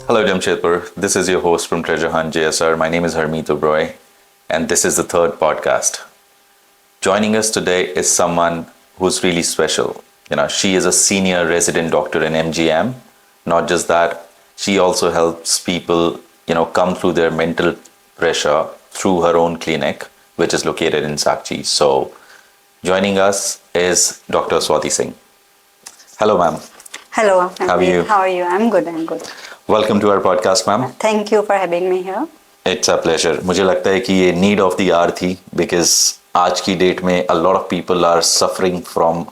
Hello, Jamshedpur. This is your host from Treasure Hunt JSR. My name is Harmeet Oberoi, and this is the third podcast. Joining us today is someone who's really special. She is a senior resident doctor in MGM. Not just that, she also helps people, come through their mental pressure through her own clinic, which is located in Sakchi. So, joining us is Dr. Swati Singh. Hello, ma'am. Hello. How are you? How are you? I'm good. Welcome to our podcast, ma'am. Thank you for having me here. It's a pleasure. मुझे लगता है कि ये need of the hour थी because आज की date में a lot of people are suffering from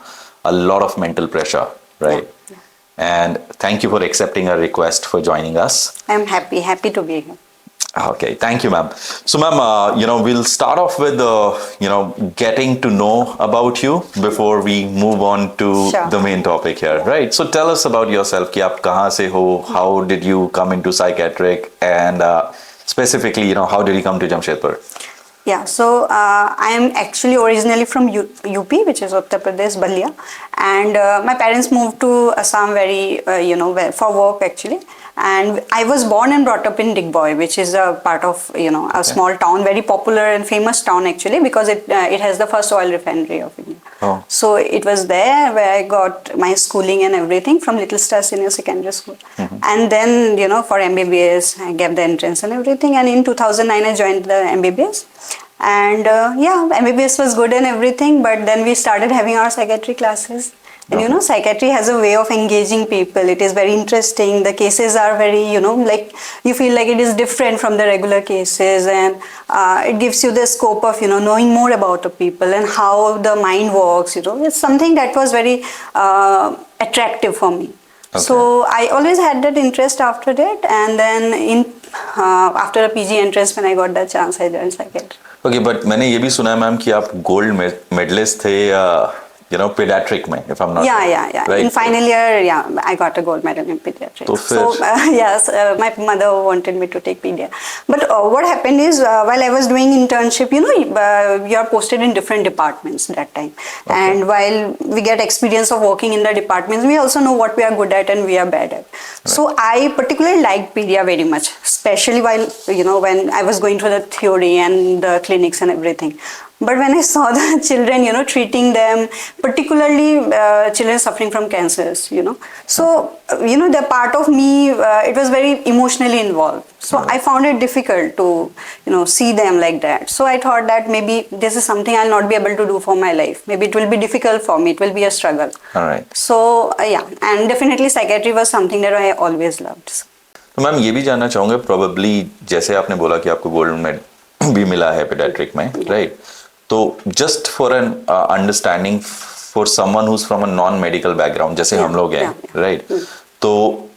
a lot of mental pressure, right? Yeah. And thank you for accepting our request for joining us. I'm happy to be here. Okay, thank you, ma'am. So, ma'am, we'll start off with, getting to know about you before we move on to Sure. the main topic here, right? So, tell us about yourself. कि आप कहाँ से हो? How did you come into psychiatric? And specifically, how did you come to Jamshedpur? Yeah, so I am actually originally from UP, which is Uttar Pradesh, Balia, and my parents moved to Assam for work actually. And I was born and brought up in Digboy, which is a part of a small town, very popular and famous town actually, because it has the first oil refinery of India. Oh. So it was there where I got my schooling and everything from Little Star Senior Secondary School. Mm-hmm. And then for MBBS I gave the entrance and everything. And in 2009 I joined the MBBS. And MBBS was good and everything, but then we started having our psychiatry classes. And psychiatry has a way of engaging people. It is very interesting. The cases are very, you feel like it is different from the regular cases, and it gives you the scope of, knowing more about the people and how the mind works. It's something that was very attractive for me. Okay. So I always had that interest after that, and then after a PG entrance, when I got that chance, I joined psychiatry. Okay, but मैंने ये भी सुना है ma'am कि आप gold medallist थे pediatric में, if I'm not wrong. Yeah. Right? In final year, I got a gold medal in pediatrics. So yes, my mother wanted me to take pedia. But what happened is, while I was doing internship, you are posted in different departments that time. Okay. And while we get experience of working in the departments, we also know what we are good at and we are bad at. Right. So I particularly liked pedia very much, especially while, when I was going through the theory and the clinics and everything. But when I saw the children, treating them, particularly children suffering from cancers, so, the part of me, it was very emotionally involved. So I found it difficult to, see them like that. So I thought that maybe this is something I'll not be able to do for my life. Maybe it will be difficult for me. It will be a struggle. All right. So, and definitely psychiatry was something that I always loved. तो ma'am ये भी जानना चाहूँगा probably जैसे आपने बोला कि आपको गोल्ड मेडल भी मिला है pediatric में, right? तो just for an understanding for someone who's from a non-medical background, जैसे हम लोग हैं, right? तो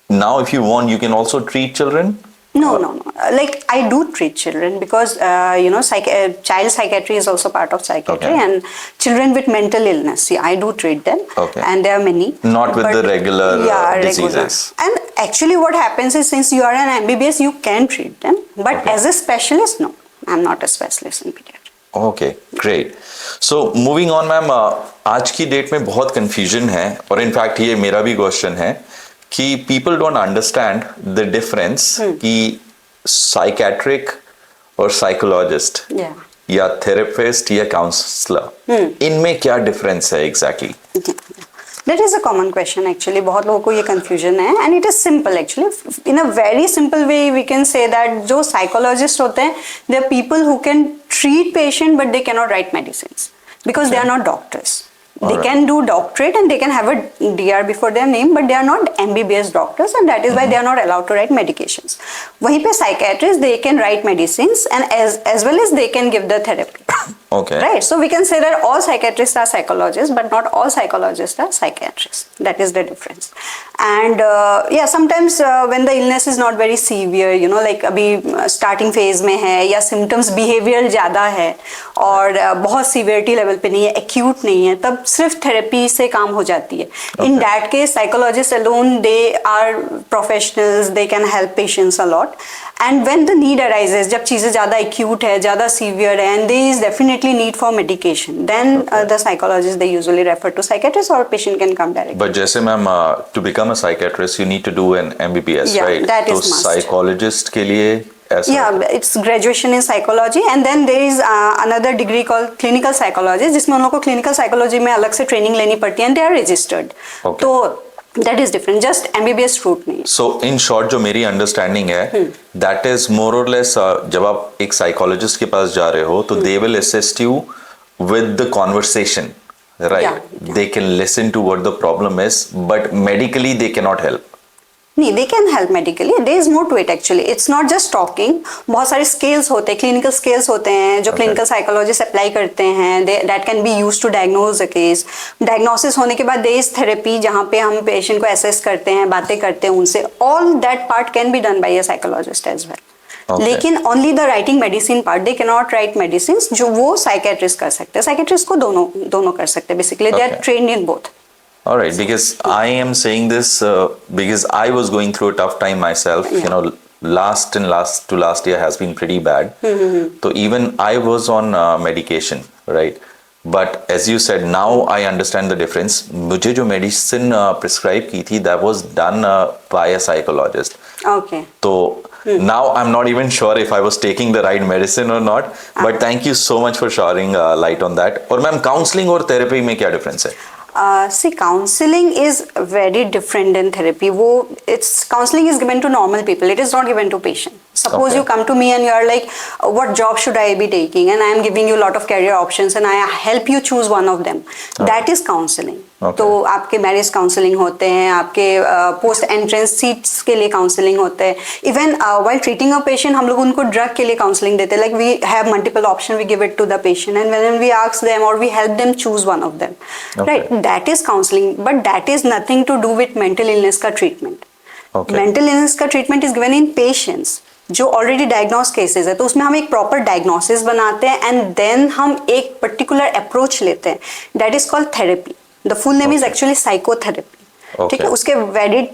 now if you want, you can also treat children? No. Like I do treat children because child psychiatry is also part of psychiatry, and children with mental illness. Yeah, I do treat them, and there are many. Not with the regular diseases. And actually, what happens is, since you are an MBBS, you can treat them, but as a specialist, no, I'm not a specialist in pediatrics. Okay, great. So moving on, ma'am, आज की date में बहुत confusion है, और in fact ये मेरा भी question है कि people don't understand the difference कि psychiatric और psychologist या therapist या counselor इनमें क्या difference है exactly? That is a common question actually. बहुत लोगों को ये confusion है, and it is simple actually. In a very simple way, we can say that जो psychologists होते हैं, they are people who can treat patient but they cannot write medicines because they are not doctors. They can do doctorate and they can have a DR before their name, but they are not MBBS doctors, and that is why they are not allowed to write medications. वहीं पे psychiatrists, they can write medicines, and as well as they can give the therapy. Okay. Right. So we can say that all psychiatrists are psychologists, but not all psychologists are psychiatrists. That is the difference. And sometimes when the illness is not very severe, like अभी starting phase में है, या symptoms behavioral ज़्यादा है, और बहुत severity level पे नहीं है, acute नहीं है, तब सिर्फ therapy से काम हो जाती है. In that case, psychologists alone, they are professionals, they can help patients a lot. And when the need arises, जब चीज़ें ज़्यादा acute है, ज़्यादा severe है, and there is definitely immediately need for medication, then the psychologist they usually refer to psychiatrist or patient can come directly. But जैसे ma'am to become a psychiatrist you need to do an MBBS, Yeah, right? that तो is must. psychologist के लिए ऐसा? Yeah, it's graduation in psychology and then there is another degree called clinical psychology जिसमें उन लोगों को clinical psychology में अलग से training लेनी पड़ती है and they are registered. Okay. तो that is different, just MBBS route नहीं. So in short जो मेरी understanding है that is more or less जब आप एक psychologist के पास जा रहे हो तो they will assist you with the conversation, right? Yeah. They can listen to what the problem is but medically they cannot help. नहीं, they can help medically. There is more to it actually. It's not just talking. बहुत सारे scales होते हैं, clinical scales होते हैं जो clinical psychologists apply करते हैं. That can be used to diagnose the case. Diagnosis होने के बाद there is therapy जहाँ पे हम patient को assess करते हैं, बातें करते हैं उनसे. All that part can be done by a psychologist as well. Okay. लेकिन only the writing medicine part, they cannot write medicines जो वो psychiatrist कर सकते हैं. Psychiatrist को दोनों कर सकते हैं. Basically, they are trained in both. All right, because I am saying this because I was going through a tough time myself. Yeah. You know, last year has been pretty bad. So even I was on medication, right? But as you said, now I understand the difference. मुझे जो medicine prescribe की थी, that was done by a psychologist. Okay. So now I'm not even sure if I was taking the right medicine or not. But thank you so much for sharing light on that. और ma'am counseling और therapy में क्या difference है? See, counseling is very different than therapy. Counseling is given to normal people. It is not given to patient. Suppose Okay. you come to me and you are like, what job should I be taking? And I am giving you a lot of career options and I help you choose one of them. That is counseling. Okay. तो आपके marriage counselling होते हैं, आपके post entrance seats के लिए counselling होते हैं. Even while treating a patient हम लोग उनको ड्रग के लिए काउंसलिंग देते हैं. Like we have multiple option, we give it to the patient and when we ask them और we help them choose one of them, right? That is counselling, but that is nothing to do with mental illness का treatment. Mental illness का treatment is given in patients जो already diagnosed cases है, तो उसमें हम एक proper diagnosis बनाते हैं एंड देन हम एक पर्टिकुलर अप्रोच लेते हैं. That is called therapy. The full name is actually psychotherapy. ठीक है, उसके वेरिड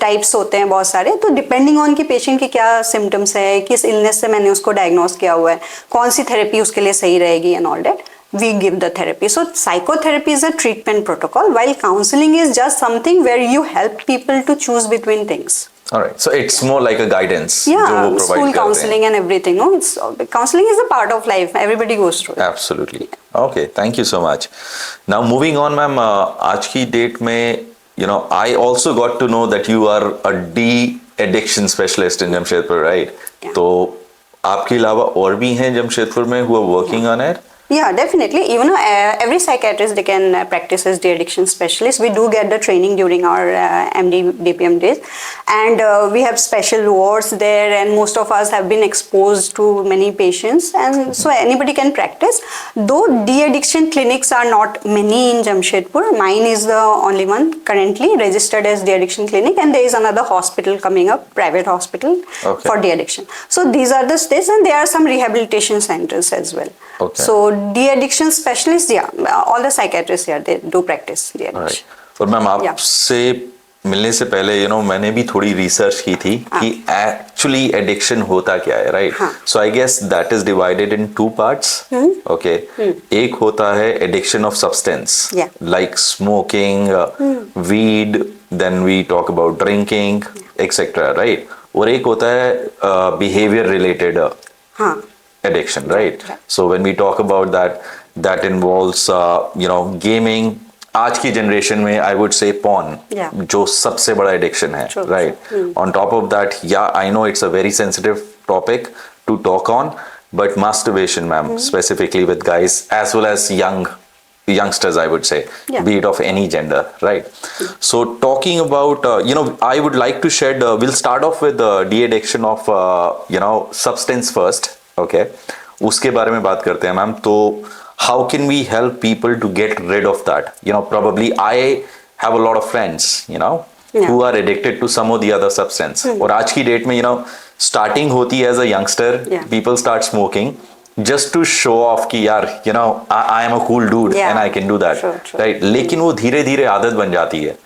टाइप्स होते हैं बहुत सारे. तो डिपेंडिंग ऑन कि पेशेंट के क्या सिम्टम्स है, किस इलनेस से मैंने उसको डायग्नोस किया हुआ है, कौन सी थेरेपी उसके लिए सही रहेगी and all that, we give the therapy. So psychotherapy is a treatment protocol while counseling is just something where you help people to choose between things. All right, so it's more like a guidance. Yeah, जो वो provide school करते हैं. counseling and everything. No, counseling is a part of life. Everybody goes through it. Absolutely. Okay, thank you so much. Now moving on, ma'am. आज की date में, you know, I also got to know that you are a de-addiction specialist in Jamshedpur, right? Yeah. तो आपके अलावा और भी हैं जमशेदपुर में who are working on it? Yeah, definitely. Even every psychiatrist they can practice as de-addiction specialist. We do get the training during our MD DPM days, and we have special wards there. And most of us have been exposed to many patients, and so anybody can practice. Though de-addiction clinics are not many in Jamshedpur, mine is the only one currently registered as de-addiction clinic, and there is another hospital coming up, private hospital for de-addiction. So these are the states, and there are some rehabilitation centers as well. Okay. So de-addiction specialists, yeah, all the psychiatrists here, they do practice de-addiction. और ma'am आपसे मिलने से पहले मैंने भी थोड़ी research की थी कि एक्चुअली एडिक्शन होता क्या है, right? So I guess that is divided in 2 parts. Okay, एक होता है addiction of substance like smoking, weed, then we talk about drinking etcetera, right? और एक होता है behaviour related addiction, right? So when we talk about that involves gaming. आज की generation में I would say porn, जो सबसे बड़ा एडिक्शन है, right? On top of that, yeah, I know it's a very sensitive topic to talk on, but masturbation, ma'am, specifically with guys as well as youngsters, I would say, be it of any gender, right? So talking about, I would like to shed, we'll start off with de-addiction of, substance first. Okay, उसके बारे में बात करते हैं ma'am. तो how can we help people to get rid of that? Probably I have a lot of friends, who are addicted to some or the other substance. और आज की डेट में, starting होती है as a youngster, people start smoking just to show off कि यार, I am a cool dude and I can do that, right? लेकिन वो धीरे धीरे आदत बन जाती है,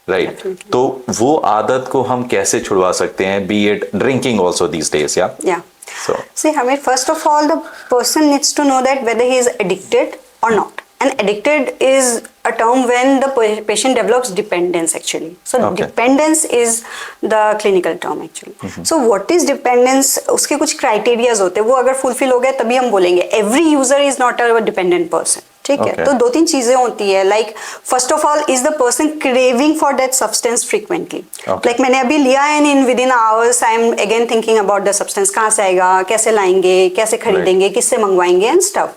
right? तो वो आदत को हम कैसे छुड़वा सकते हैं? Be it drinking also these days, yeah. So, see, Hamid, first of all, the person needs to know that whether he is addicted or not. And addicted is a term when the patient develops dependence actually. So Okay. dependence is the clinical term actually. So what is dependence? उसके कुछ criteria होते हैं, वो अगर fulfill हो गए तभी हम बोलेंगे. Every user is not a dependent person. ठीक है, Okay. तो दो तीन चीजें होती है, like first of all is the person craving for that substance frequently. Okay. Like मैंने अभी लिया है and in within hours I am again thinking about the substance, कहाँ से आएगा, कैसे लाएंगे, कैसे खरीदेंगे, किससे मंगवाएंगे and stuff.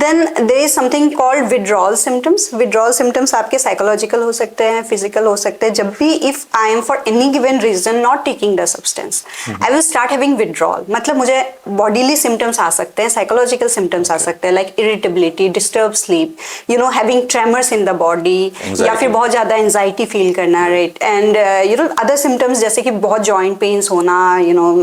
Then there is something called withdrawal symptoms. Withdrawal symptoms आपके psychological हो सकते हैं, physical हो सकते हैं. जब भी if I am for any given reason not taking the substance, I will start having withdrawal. मतलब मुझे bodily symptoms आ सकते हैं, psychological symptoms आ सकते हैं, like irritability, disturbed sleep, you know, having tremors in the body, या फिर बहुत ज़्यादा anxiety feel करना, right? And you know other symptoms जैसे कि बहुत joint pains होना, you know,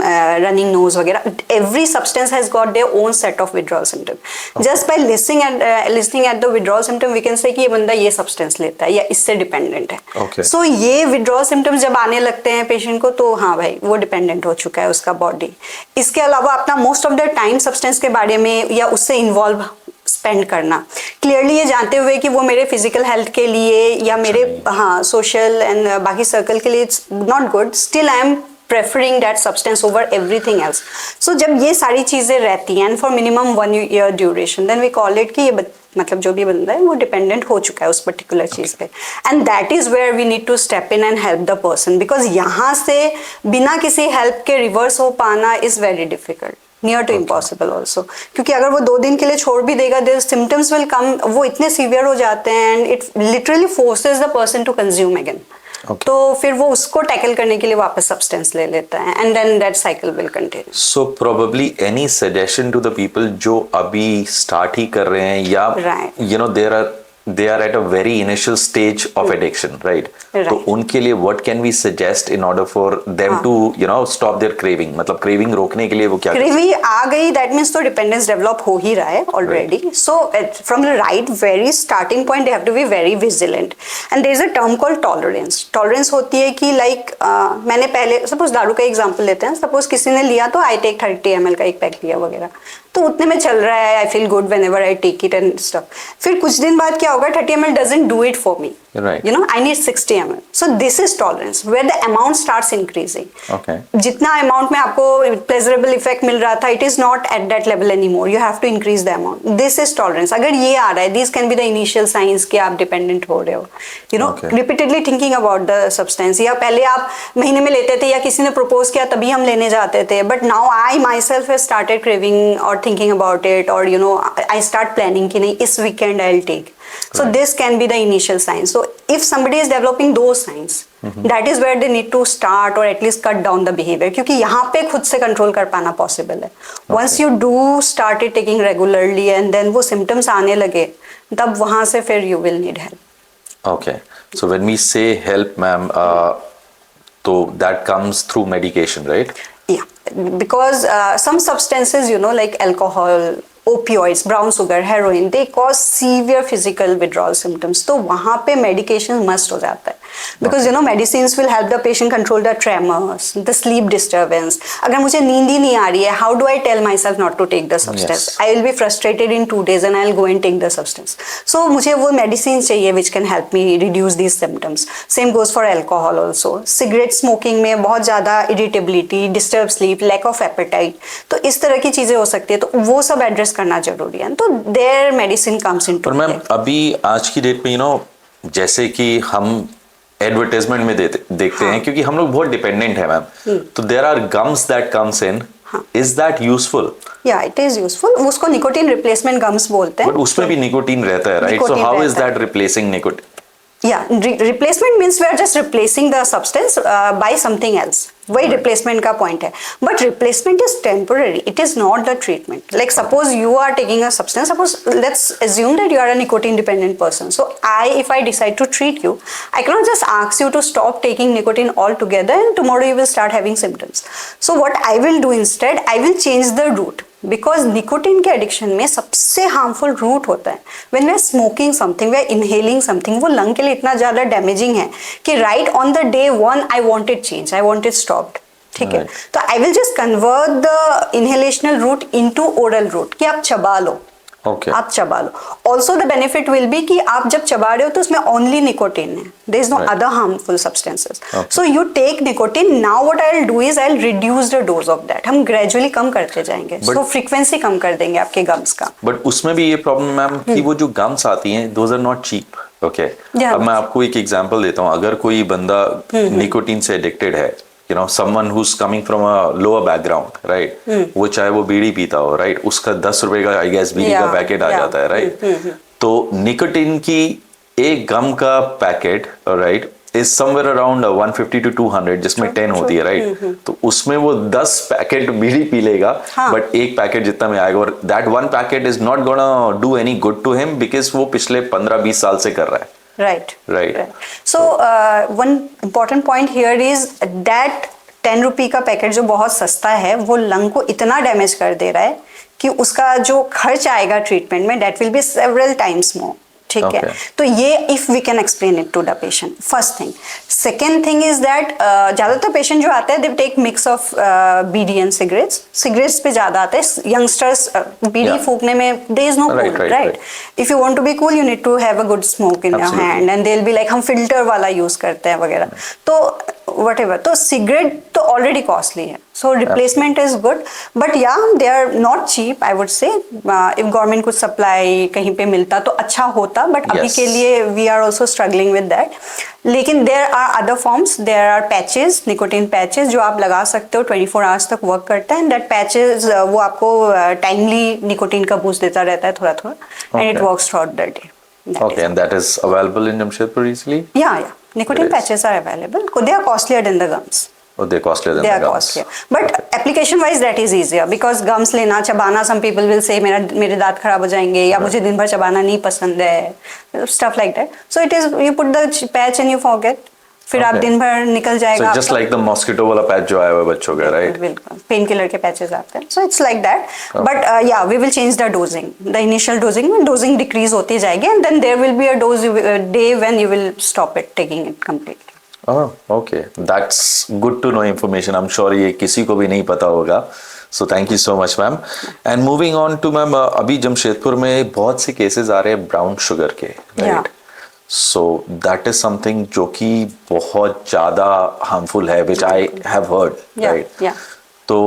running nose वगैरह. Every substance has got their own set of withdrawal symptoms. Just by listening at the withdrawal symptom we can say कि ये बंदा ये substance लेता है या इससे dependent है. Okay. So ये withdrawal symptoms जब आने लगते हैं patient को तो हाँ भाई वो dependent हो चुका है उसका body. इसके अलावा अपना most of the time substance के बारे में या उससे involve स्पेंड करना क्लियरली ये जानते हुए कि वो मेरे फिजिकल हेल्थ के लिए या मेरे हाँ सोशल एंड बाकी सर्कल के लिए it's not good, still I am preferring that substance over everything else. So जब ये सारी चीज़ें रहती हैं for minimum 1 year duration, then we call it कि ये मतलब जो भी बंदा है वो डिपेंडेंट हो चुका है उस पर्टिकुलर चीज़ पे. And that is where we need to step in and help the person, because यहाँ से बिना किसी हेल्प के रिवर्स हो पाना is very difficult, near to impossible also. क्योंकि अगर वो 2 दिन के लिए छोड़ भी देगा, देयर सिम्टम्स विल कम, वो इतने सीवियर हो जाते हैं and it literally forces the person to consume again. तो फिर वो उसको टैकल करने के लिए वापस सब्सटेंस ले लेता है and then that cycle will continue. So probably any suggestion to the people जो अभी स्टार्ट ही कर रहे हैं या you know they are at a very initial stage of addiction, right? तो उनके लिए what can we suggest in order for them to you know stop their craving? मतलब craving रोकने के लिए वो क्या craving आ गई, that means तो dependence develop हो ही रहा है already. So from the very starting point they have to be very vigilant. And there is a term called tolerance. Tolerance होती है कि like मैंने पहले suppose दारू का एग्जाम्पल लेते हैं, suppose किसी ने लिया तो I take 30 ml का एक पैक लिया वगैरह, तो उतने में चल रहा है, I feel good whenever I take it and stuff. फिर कुछ दिन बाद क्या होगा, 30 ml doesn't do it for me, you know, I need 60 ml. So this is tolerance where the amount starts increasing. जितना अमाउंट में आपको प्लेजरेबल इफेक्ट मिल रहा था, it is not at that level any more, you have to increase the amount. This is tolerance. अगर ये आ रहा है, this can be the initial science कि आप डिपेंडेंट हो रहे हो, you know, repeatedly thinking about the substance. या पहले आप महीने में लेते थे या किसी ने प्रपोज किया तभी हम लेने जाते थे, but now I myself have started craving और थिंकिंग अबाउट इट, और you know I start planning कि नहीं इस weekend I will take. So this can be the initial signs. So if somebody is developing those signs, that is where they need to start or at least cut down the behavior. क्योंकि यहाँ पे खुद से control कर पाना possible है. Once you do start it taking regularly and then वो symptoms आने लगे, तब वहाँ से फिर you will need help. Okay. So when we say help, ma'am, so that comes through medication, right? Yeah, because some substances, you know, like alcohol, opioids, brown sugar, heroin, they cause severe physical withdrawal symptoms. तो वहाँ पे medication must हो जाता है. Because you know medicines will help the patient control the tremors, the sleep disturbance. अगर मुझे नींद ही नहीं आ रही है, how do I tell myself not to take the substance? I will be frustrated in 2 days and I will go and take the substance. So मुझे वो medicines चाहिए which can help me reduce these symptoms. Same goes for alcohol also. Cigarette smoking में बहुत ज़्यादा irritability, disturbed sleep, lack of appetite. तो इस तरह की चीज़ें हो सकती है, तो वो सब एड्रेस करना जरूरी है. तो their medicine comes into play. पर मैम अभी आज की डेट में, you know, जैसे कि हम एडवर्टाइजमेंट में देखते हैं, क्योंकि हम लोग बहुत डिपेंडेंट है मैम, तो there are gums that comes in, is that useful? या इट इज यूजफुल. उसको निकोटीन रिप्लेसमेंट गम्स बोलते हैं, बट उसमें भी निकोटीन रहता है, right? So how is that replacing nicotine? Yeah, replacement means we are just replacing the substance by something else. वही replacement का point है. But replacement is temporary. It is not the treatment. Like suppose you are taking a substance. Suppose let's assume that you are a nicotine dependent person. So if I decide to treat you, I cannot just ask you to stop taking nicotine altogether and tomorrow you will start having symptoms. So what I will do instead, I will change the route. Because nicotine के addiction में सबसे harmful route होता है when we are smoking something, we are inhaling something. वो lung के लिए इतना ज़्यादा डैमेजिंग है कि right on the day 1 I wanted change, I wanted stopped. ठीक है, तो I will just convert the inhalational route into oral route कि आप चबा लो. Okay. आप चबा लो. Also the benefit will be कि आप जब चबा रहे हो तो उसमें ओनली निकोटिन है, there is no other harmful substances. So you take nicotine. Now what I will do is I will reduce the dose of that. हम ग्रेजुअली कम करते जाएंगे, सो फ्रीक्वेंसी कम कर देंगे आपके गम्स का. बट उसमें भी ये प्रॉब्लम मैम कि वो जो गम्स आती हैं those are not cheap. Okay, अब मैं आपको एक एग्जांपल देता हूँ. अगर कोई बंदा निकोटिन से एडिक्टेड है, you know, someone who's coming from a lower background, right? वो चाहे वो बीड़ी पीता हो, right? उसका 10 रुपए का आई गेस बीड़ी का पैकेट आ जाता है, right? तो निकोटिन की एक गम का packet, right, is somewhere around 150 to 200, जिसमें 10 होती है, राइट? तो उसमें वो 10 पैकेट बीड़ी पी लेगा, बट एक पैकेट जितना में आएगा, और that one packet is not gonna do any good to him because वो पिछले 15-20 साल से कर रहा है. Right. So one important point here is that 10 रुपए का पैकेट जो बहुत सस्ता है वो लंग को इतना डैमेज कर दे रहा है कि उसका जो खर्च आएगा ट्रीटमेंट में that will be several times more. ठीक है, तो ये if we can explain it to the patient, first thing. Second thing is that ज्यादातर पेशेंट जो आते हैं they take mix of bidi and cigarettes पे ज्यादा आते हैं यंगस्टर्स. बीडी फूकने में there is no cool, right? If you want to be cool you need to have a good smoke in your hand and they will be like हम filter वाला use करते हैं वगैरह. तो whatever, तो सिगरेट तो ऑलरेडी कॉस्टली है, so replacement is good, but yeah, they are not cheap, I would say. If government could supply कहीं पे मिलता तो अच्छा होता, but अभी के लिए we are also struggling with that. लेकिन there are other forms, there are patches, nicotine patches जो आप लगा सकते हो, 24 hours तक वर्क करता है, and that patches वो आपको timely nicotine का boost देता रहता है थोड़ा, and it works throughout the day. Okay, and that is available in Jamshedpur easily? Yeah. Nicotine patches are available. They are costlier than the gums. Oh, they're costlier than the gums. They are costlier. But application wise that is easier because gums लेना चबाना, some people will say मेरे दांत खराब हो जाएंगे या मुझे दिन भर चबाना नहीं पसंद है, stuff like that. So it is, you put the patch and you forget. फिर आप दिन भर निकल जाएगा. So just like the mosquito वाला पैच जो आया हुआ है बच्चों का, right? बिल्कुल, पेन किलर के पैचेस आते हैं. So it's like that. But yeah, we will change the dosing. The initial dosing decrease होती जाएगी, and then there will be a day when you will stop it, taking it completely. Oh, okay. That's good to know information. I'm sure ये किसी को भी नहीं पता होगा. So thank you so much, ma'am. And moving on to ma'am, अभी जमशेदपुर में बहुत से केसेस आ रहे हैं ब्राउन शुगर के, right? Yeah. So that is something जो कि बहुत ज़्यादा harmful है, which I have heard, right? Yeah. तो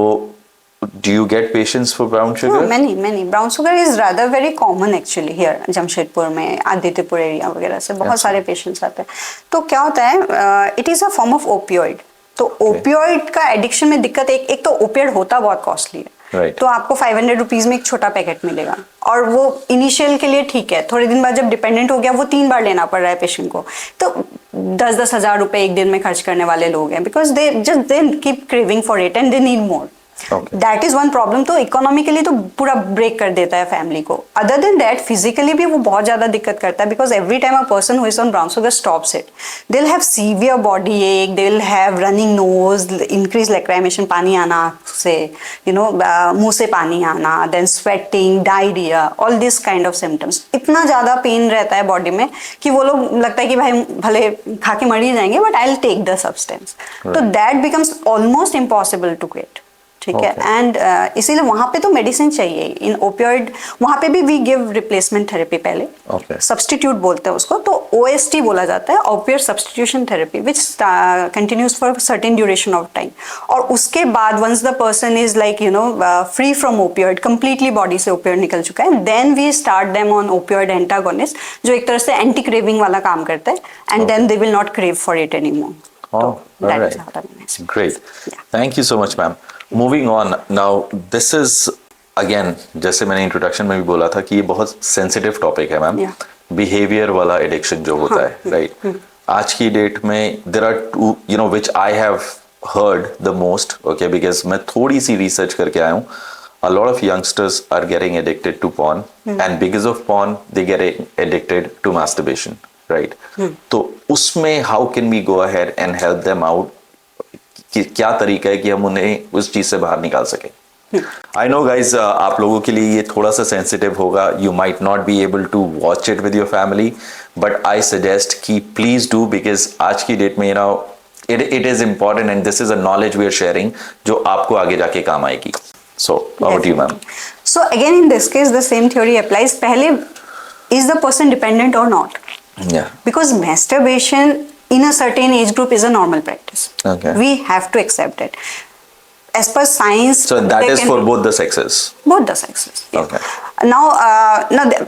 do you get patients for brown sugar? No, many. Brown sugar is rather very common actually here Jamshedpur में, Adityapur area वगैरह से बहुत सारे पेशेंट्स आते हैं. तो क्या होता है, it is a form of opioid. तो ओपियोइड का एडिक्शन में दिक्कत एक तो ओपियोइड होता बहुत कॉस्टली है. Right. तो आपको 500 रुपीज में एक छोटा पैकेट मिलेगा और वो इनिशियल के लिए ठीक है, थोड़े दिन बाद जब डिपेंडेंट हो गया वो 3 बार लेना पड़ रहा है पेशेंट को. तो 10-10 हजार रुपए एक दिन में खर्च करने वाले लोग हैं because they keep craving for it and they need more. That is one problem. तो इकोनॉमिकली तो पूरा ब्रेक कर देता है फैमिली को. अदर देन दैट फिजिकली भी वो बहुत ज्यादा दिक्कत करता है because every time a person who is on brown sugar stops it, they will have severe body ache, they will have running nose, increase lacrimation, पानी आना से, यू नो, मुंह से पानी आना, then sweating, diarrhoea, all this kind of symptoms. इतना ज्यादा pen रहता है बॉडी में कि वो लोग लगता है कि भाई भले खा के मर ही जाएंगे but I will take the substance. तो that becomes almost impossible to quit. ठीक है, एंड इसीलिए वहां पे तो मेडिसिन चाहिए. इन ओपियोइड वहां पे भी वी गिव रिप्लेसमेंट थेरेपी पहले, सब्स्टिट्यूट बोलते हैं उसको. तो OST बोला जाता है, opioid substitution therapy, which continues for certain duration of time. और उसके बाद once the person is like you know free from opioid, completely body से ओपियोइड निकल चुका है, then we start them on opioid antagonist जो एक तरह से एंटी क्रेविंग वाला काम करता है, and then they will not crave for it any more. Great. Thank you so much, ma'am. Moving on now, this is again, जैसे मैंने इंट्रोडक्शन में भी बोला था कि ये बहुत सेंसिटिव टॉपिक है मैम. बिहेवियर वाला एडिक्शन जो होता है, राइट? आज की डेट में there are two, you know, which I have heard the most, okay, because मैं थोड़ी सी रिसर्च करके आया हूँ. A lot of youngsters are getting addicted to porn, and because of porn, they get addicted to masturbation, right? तो उसमें how can we go ahead and help them out? कि क्या तरीका है कि हम उन्हें उस चीज से बाहर निकाल सके. आई नो गाइज, आप लोगों के लिए ये थोड़ा सा सेंसिटिव होगा. You might not be able to watch it with your family, but I suggest कि प्लीज डू, बिकॉज आज की डेट में you know it is important, and this is a knowledge we are sharing जो आपको आगे जाके काम आएगी. So over to you, ma'am. So again, in this case, the same theory applies. पहले, is the person dependent or not? Yeah. Because masturbation in a certain age group is a normal practice. Okay. We have to accept it. As per science, So that is for both the sexes. Both the sexes. Yeah. Okay. Now,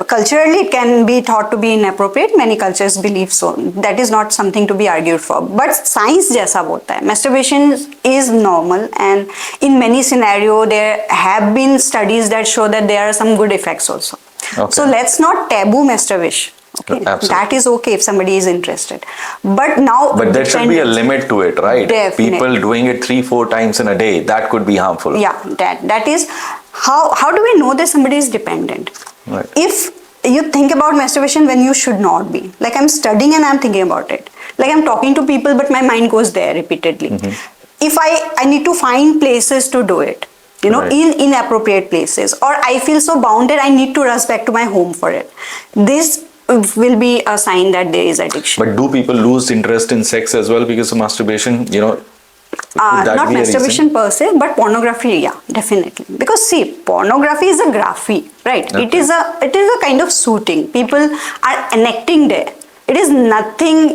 culturally it can be thought to be inappropriate. Many cultures believe so. That is not something to be argued for. But science जैसा बोलता है, masturbation is normal, and in many scenarios there have been studies that show that there are some good effects also. Okay. So let's not taboo masturbation. Okay, Absolutely. that is okay if somebody is interested. But now, But there should be a limit to it, right? Definitely. People doing it 3-4 times in a day, that could be harmful. Yeah, that is how do we know that somebody is dependent? Right. If you think about masturbation when you should not be, like I'm studying and I'm thinking about it, like I'm talking to people but my mind goes there repeatedly. If I need to find places to do it, Right. in inappropriate places, or I feel so bounded I need to rush back to my home for it, this will be a sign that there is addiction. But do people lose interest in sex as well because of masturbation? Could that Not be a masturbation reason? per se, but pornography, yeah, definitely. Because see, pornography is a graphy, right? Okay. It is a kind of suiting. People are enacting there. It is nothing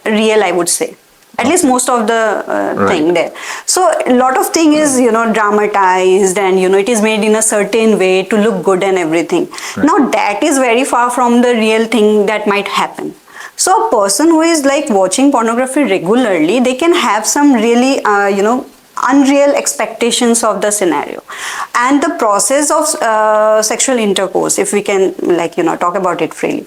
real, I would say. At least most of the thing there. So a lot of thing is dramatized, and it is made in a certain way to look good and everything. Right. Now that is very far from the real thing that might happen. So a person who is like watching pornography regularly, they can have some really unreal expectations of the scenario, and the process of sexual intercourse, if we can talk about it freely,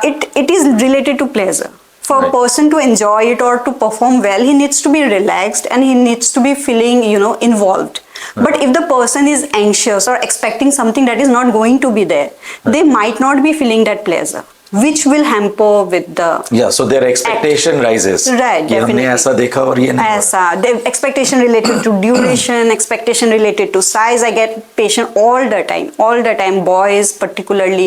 it is related to pleasure. For Right. a person to enjoy it or to perform well, he needs to be relaxed and he needs to be feeling involved. Right. But if the person is anxious or expecting something that is not going to be there, they might not be feeling that pleasure, which will hamper with the Yeah, so their expectation rises. Right, कि हमने definitely. ऐसा देखा और ये नहीं हुआ. ऐसा, the expectation related to duration, expectation related to size. I get patient all the time, boys particularly,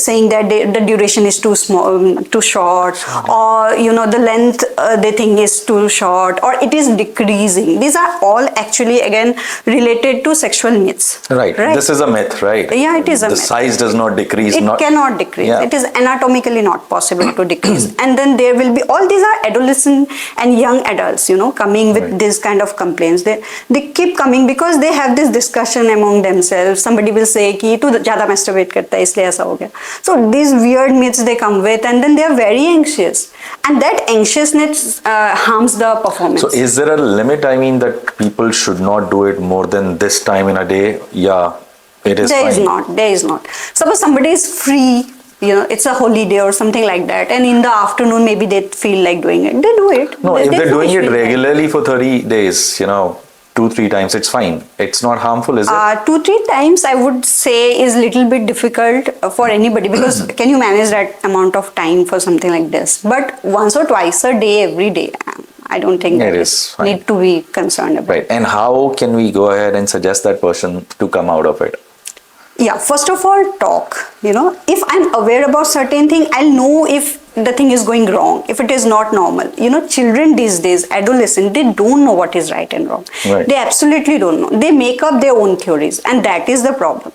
saying that the duration is too small, too short, or the length they think is too short, or it is decreasing. These are all actually again related to sexual myths. Right. This is a myth, right? Yeah, it is a the myth. size does not decrease. It cannot decrease. Yeah. It is anatomically not possible to decrease. And then there will be, all these are adolescent and young adults, coming with Right. this kind of complaints. They keep coming because they have this discussion among themselves. Somebody will say कि तू ज़्यादा masturbate करता है इसलिए ऐसा हो गया. So these weird myths they come with, and then they are very anxious, and that anxiousness harms the performance. So is there a limit? I mean, that people should not do it more than this time in a day? Yeah, it is There fine. is not. Suppose somebody is free, it's a holy day or something like that, and in the afternoon maybe they feel like doing it. They do it. No, if they're doing it feel like- regularly for 30 days, 2-3 times, it's fine. It's not harmful, is it? 2-3 times I would say is little bit difficult for anybody, because can you manage that amount of time for something like this? But once or twice a day, every day, I don't think It that is fine. need to be concerned about. Right. And how can we go ahead and suggest that person to come out of it? Yeah, first of all, talk. If I'm aware about certain thing, I'll know if the thing is going wrong, if it is not normal. Children these days, adolescents, they don't know what is right and wrong. Right. They absolutely don't know. They make up their own theories, and that is the problem.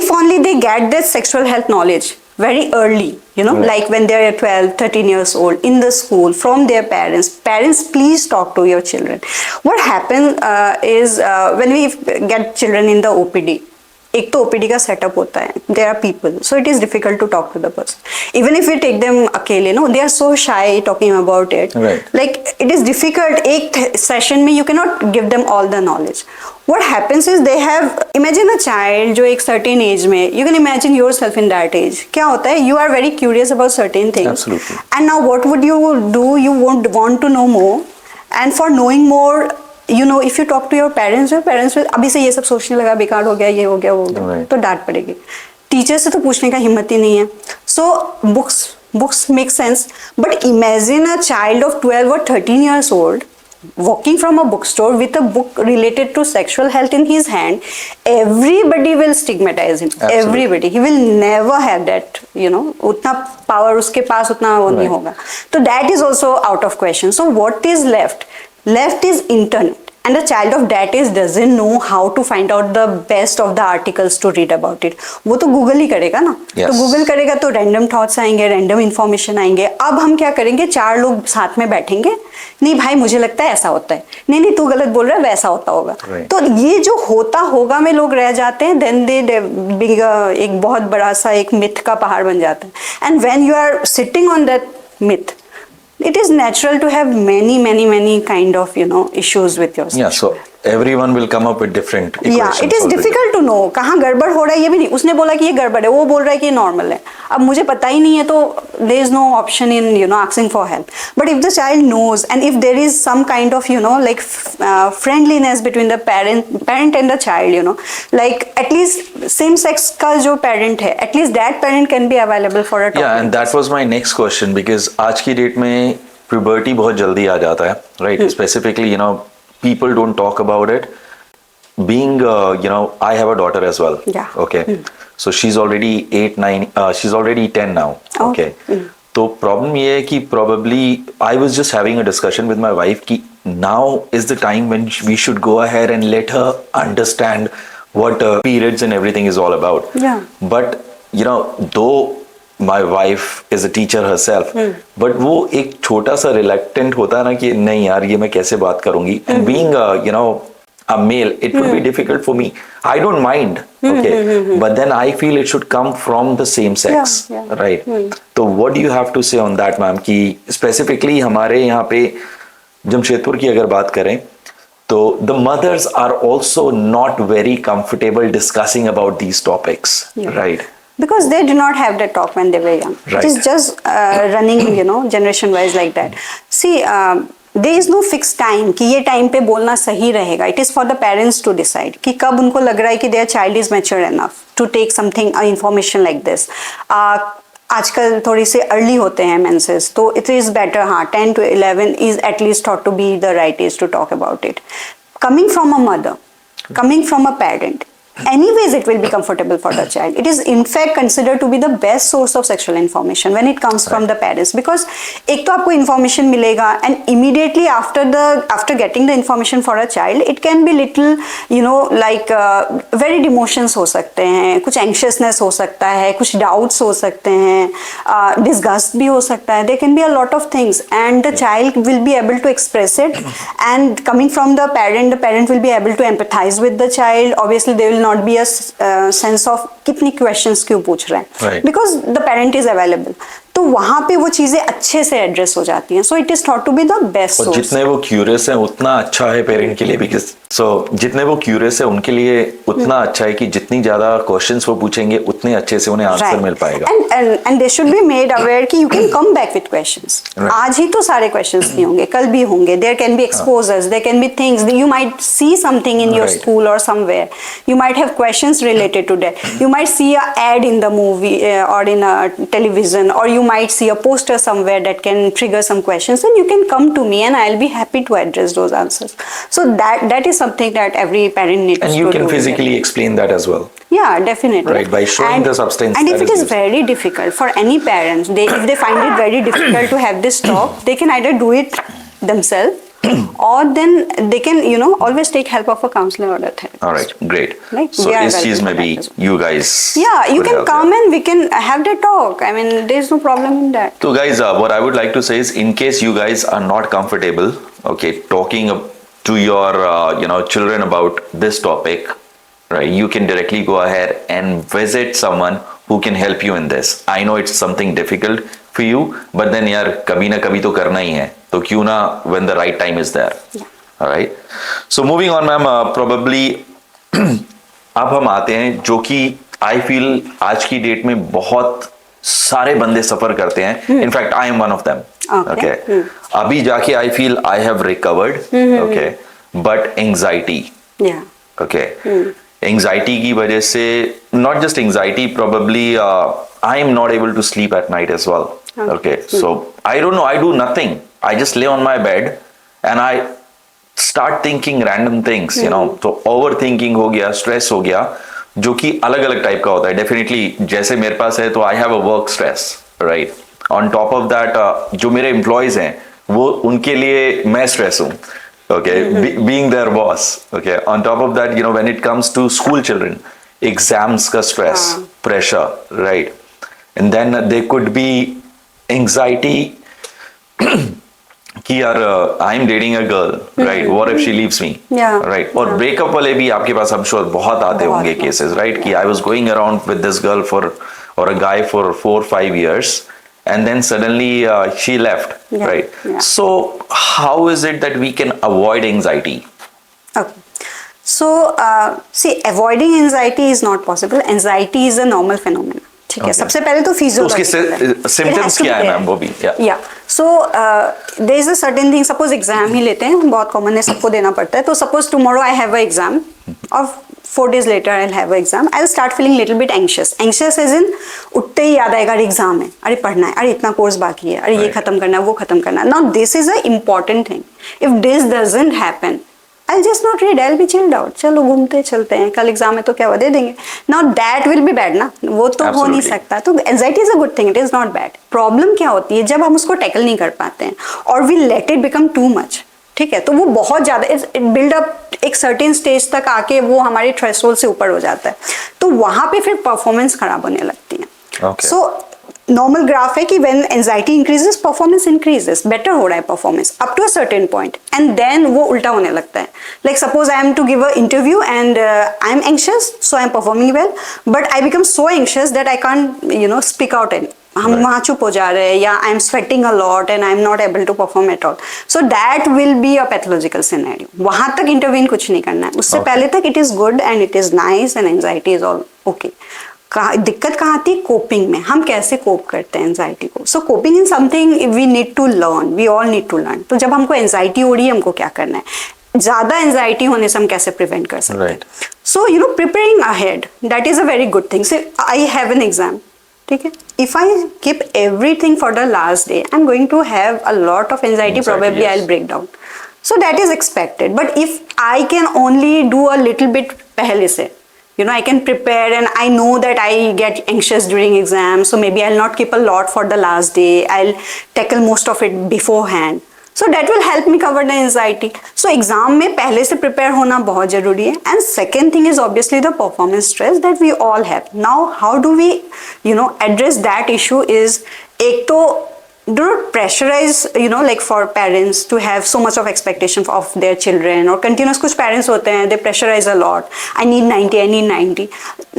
If only they get this sexual health knowledge very early, Right. like when they're 12, 13 years old, in the school, from their parents. Parents, please talk to your children. What happens is when we get children in the OPD, एक तो OPD का setup होता है, there are people, so it is difficult to talk to the person. Even if you take them अकेले, they are so shy talking about it. Right. Like it is difficult. एक session में you can not give them all the knowledge. What happens is they have, imagine a child जो एक certain age में, you can imagine yourself in that age. क्या होता है, you are very curious about certain things. Absolutely. And now what would you do? You would want to know more, and for knowing more, if you talk to your parents will अभी से ये सब सोचने लगा, बेकार हो गया, ये हो गया, वो हो गया, Right. तो डांट पड़ेगी. टीचर से तो पूछने का हिम्मत ही नहीं है. So books make sense, but imagine a child of 12 or 13 years old walking from a bookstore with a book related to sexual health in his hand, everybody will stigmatize him. Absolutely. Everybody. He will never have that, उतना power उसके पास उतना वो नहीं होगा. So that is also out of question. So what is left? Left is internet. And a child of that age doesn't know how to find out the best of the articles to read about it. वो तो Google ही करेगा ना. Yes. तो Google करेगा तो random thoughts आएंगे, random information आएंगे. अब हम क्या करेंगे, 4 लोग साथ में बैठेंगे, नहीं भाई मुझे लगता है ऐसा होता है, नहीं तू गलत बोल रहा है, वैसा होता होगा. तो ये जो होता होगा में लोग रह जाते हैं, देन दे एक बहुत बड़ा सा एक मिथ का पहाड़ बन जाता है. And when you are sitting on that myth, it is natural to have many kind of issues with yourself. Yeah, so everyone will come up with different equations. Yeah, it is difficult to know कहाँ गड़बड़ हो रहा है. ये भी नहीं, उसने बोला कि ये गड़बड़ है, वो बोल रहा है कि ये नॉर्मल है. अब मुझे पता ही नहीं है, तो there is no option in asking for help. But if the child knows, and if there is some kind of like friendliness between the parent and the child, like at least same sex का जो parent है, at least that parent can be available for a talk. Yeah, and that was my next question, because आज की date में puberty बहुत जल्दी आ जाता है, right? Specifically, people don't talk about it. Being, I have a daughter as well. Yeah. Okay. So she's already 8, 9, she's already 10 now. Okay. So problem ये है कि probably I was just having a discussion with my wife कि now is the time when we should go ahead and let her understand what periods and everything is all about. Yeah. But, though my wife is a teacher herself, but वो एक छोटा सा reluctant होता है ना कि नहीं यार ये मैं कैसे बात करूंगी. And being a male, it would be difficult for me. I don't mind, okay, but then I feel it should come from the same sex, right? So what do you have to say on that, ma'am? कि specifically हमारे यहाँ पे जमशेदपुर की अगर बात करें, तो the mothers are also not very comfortable discussing about these topics, right? Because they do not have that talk when they were young. Right. It is just running, generation wise like that. See, there is no fixed time कि ये time पे बोलना सही रहेगा. It is for the parents to decide कि कब उनको लग रहा है कि their child is mature enough to take something information like this. आजकल थोड़ी से अर्ली होते हैं menses, तो it is better. हाँ, 10 to 11 is at least thought to be the right age to talk about it. Coming from a mother, coming from a parent, anyways it will be comfortable for the child. It is in fact considered to be the best source of sexual information when it comes from the parents, because एक तो आपको information मिलेगा, and immediately after getting the information for a child, it can be little like very emotions हो सकते हैं, कुछ anxiousness हो सकता है, कुछ doubts हो सकते हैं, disgust भी हो सकता है. There can be a lot of things, and the child will be able to express it, and coming from the parent will be able to empathize with the child. Obviously they will not be a sense of कितनी questions क्यों पूछ रहे हैं, right, because the parent is available. तो वहां पे वो चीजें अच्छे से एड्रेस हो जाती हैं. So it is thought to be the best source. जितने वो क्यूरियस हैं उतना अच्छा है पेरेंट के लिए, बिकॉज जितने वो क्यूरियस है उनके लिए उतना अच्छा है कि जितनी ज्यादा क्वेश्चंस वो पूछेंगे उतने अच्छे से उन्हें आंसर मिल पाएगा. And they should be made aware कि you can come back with questions. आज ही तो सारे क्वेश्चंस नहीं होंगे, कल भी होंगे. There can be exposures, there can be things, you might see something in your school और somewhere, you might have questions related to that, you might see a ad in the movie और in a television, और you might see a poster somewhere that can trigger some questions, and you can come to me and I'll be happy to address those answers. So that is something that every parent needs to do. And you can physically explain that as well. Yeah, definitely. Right, by showing the substance. And if it is very difficult for any parents, if they find it very difficult to have this talk, they can either do it themselves or then they can always take help of a counselor or a therapist. All right, great. Like, so इस चीज में भी you guys, yeah, you can come and we can have the talk. I mean, there is no problem in that. So guys, what I would like to say is, in case you guys are not comfortable, okay, talking to your children about this topic, right, you can directly go ahead and visit someone who can help you in this. I know it's something difficult for you, but then यार कभी ना कभी तो करना ही है, तो क्यों ना when the right time is there. All right. So moving on, ma'am, probably अब हम आते हैं जो कि I feel आज की डेट में बहुत सारे बंदे सफर करते हैं. In fact, I am one of them. Okay. अभी जाके I feel I have recovered. Okay. But anxiety. Yeah. Okay. Anxiety की वजह से, not just anxiety, probably I am not able to sleep at night as well. Okay. So I don't know, I do nothing. I just lay on my bed and start thinking random things, you know, तो over thinking हो गया, stress हो गया, जो कि अलग अलग type का होता है डेफिनेटली. जैसे मेरे पास है तो आई have a work stress, right. On top of that जो मेरे एम्प्लॉयज हैं वो उनके लिए मैं स्ट्रेस हूँ, okay, being their boss, okay. On top of that, you know, when it comes to school children, exams ka stress, pressure, right. And then there could be anxiety कि यार I am dating a girl, right, what if she leaves me, right. और breakup वाले भी आपके पास I'm sure बहुत आते होंगे cases, right, कि I was going around with this girl for और अ guy for 4-5 years and then suddenly she left, right. So how is it that we can avoid anxiety? Okay, so see, avoiding anxiety is not possible. Anxiety is a normal phenomenon. ठीक है, सबसे पहले तो physiological symptoms क्या है ma'am वो भी? या so there is a certain thing. Suppose exam ही लेते हैं, बहुत कॉमन है, सबको देना पड़ता है. तो suppose tomorrow I have a exam और 4 days later I will have a exam. I will start feeling little bit anxious. Anxious as in उठते ही याद आएगा, अरे एग्जाम है, अरे पढ़ना है, अरे इतना कोर्स बाकी है, अरे ये खत्म करना है, वो खत्म करना है. Now this is a important thing. If this doesn't happen, I'll just not read, I'll be chilled out. चलो घूमते चलते हैं, कल एग्जाम है तो क्या हुआ, दे देंगे. Now that will be bad ना, वो तो हो नहीं सकता. तो anxiety is a good thing, it is not bad. Problem क्या होती है जब हम उसको टैकल नहीं कर पाते हैं और we let it become too much. ठीक है, तो वो बहुत ज्यादा इट बिल्ड अप एक सर्टेन स्टेज तक आके वो हमारे थ्रेशोल्ड से ऊपर हो जाता है. तो वहां पे फिर परफॉर्मेंस खराब होने लगती है. सो नॉर्मल ग्राफ है कि when anxiety increases performance increases, better हो रहा है performance up to a certain point, and then वो उल्टा होने लगता है. Like suppose I am to give a interview and I am anxious, so I am performing well, but I become so anxious that I can't you know speak out any. हम वहाँ चुप हो जा रहे हैं, या I am sweating a lot and I am not able to perform at all. So that will be a pathological scenario. वहां तक इंटरवीन कुछ नहीं करना है. उससे पहले तक it is good and it is nice and anxiety is all okay. दिक्कत कहाँ आती है? कोपिंग में. हम कैसे कोप करते हैं एंजाइटी को. So coping in something we need to learn, we all need to learn. तो जब हमको एंजाइटी हो रही है, हमको क्या करना है, ज्यादा एंजाइटी होने से हम कैसे प्रिवेंट कर सकते हैं. So you know preparing ahead, that is a very good thing. Say I have an exam, ठीक है, if I keep everything for the last day, I am going to have a lot of anxiety, probably I will break down. So that is expected. But if I can only do a little bit पहले से, you know, I can prepare and I know that I get anxious during exams, so maybe I'll not keep a lot for the last day. I'll tackle most of it beforehand. So that will help me cover the anxiety. So exam में पहले से prepare होना बहुत जरूरी है. And second thing is obviously the performance stress that we all have. Now how do we, you know, address that issue is, एक तो do not pressurize, you know, like for parents to have so much of expectation of their children, or continuous कुछ parents होते हैं, they pressurize a lot. I need 90, I need 90.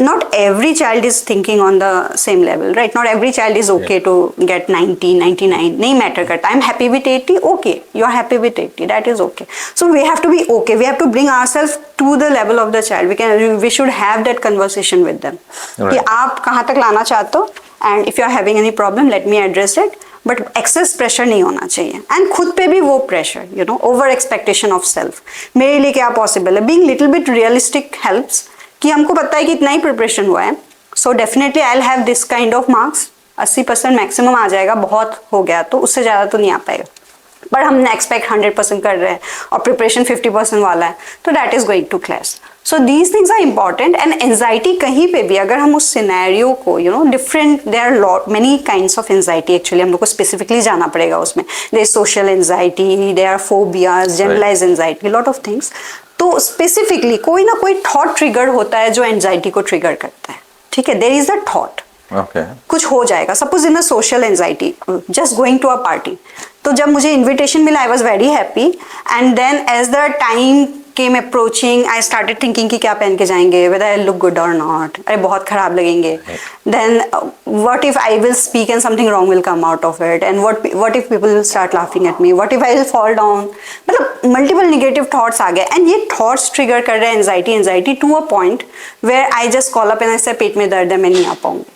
Not every child is thinking on the same level, right? Not every child is okay to get 90, 99. नहीं matter करता. I'm happy with 80, okay. You're happy with 80, that is okay. So we have to be okay. We have to bring ourselves to the level of the child. We should have that conversation with them. कि आप कहाँ तक लाना चाहते हो, and if you're having any problem, let me address it. But excess pressure नहीं होना चाहिए. एंड खुद पे भी वो pressure, you know, over expectation of self. मेरे लिए क्या पॉसिबल है, being little bit realistic helps. कि हमको पता है कि इतना ही प्रिपरेशन हुआ है, so definitely I will have this kind of marks. 80% maximum आ जाएगा, बहुत हो गया तो उससे ज़्यादा तो नहीं आ पाएगा. पर हमने एक्सपेक्ट 100% कर रहे हैं और प्रिपरेशन 50% वाला है, तो that is going to clash. So these things are important. And anxiety कहीं पे भी अगर हम उस सिनेरियो को, you know, different, there are lot many kinds of anxiety. Actually हम लोग को स्पेसिफिकली जाना पड़ेगा उसमें. There is social anxiety, there are phobias, generalize anxiety, lot of things. तो स्पेसिफिकली कोई ना कोई थॉट ट्रिगर होता है जो एंजाइटी को ट्रिगर करता है. ठीक है, देयर इज अ थॉट. कुछ हो जाएगा. Suppose in a social anxiety, just going to a party. तो जब मुझे इन्विटेशन मिला, I was very happy. And then as the time came approaching, I started thinking कि क्या पहन के जाएंगे, वेदर आई लुक गुड और नॉट, अरे बहुत खराब लगेंगे. Then what if I will speak and something wrong will come out of it, and what if people will start laughing at me, what if I will fall down. मतलब multiple negative thoughts आ गए. And ये thoughts trigger कर रहे हैं anxiety to a point where I just call up and I say पेट में दर्द है, मैं नहीं आ पाऊंगी.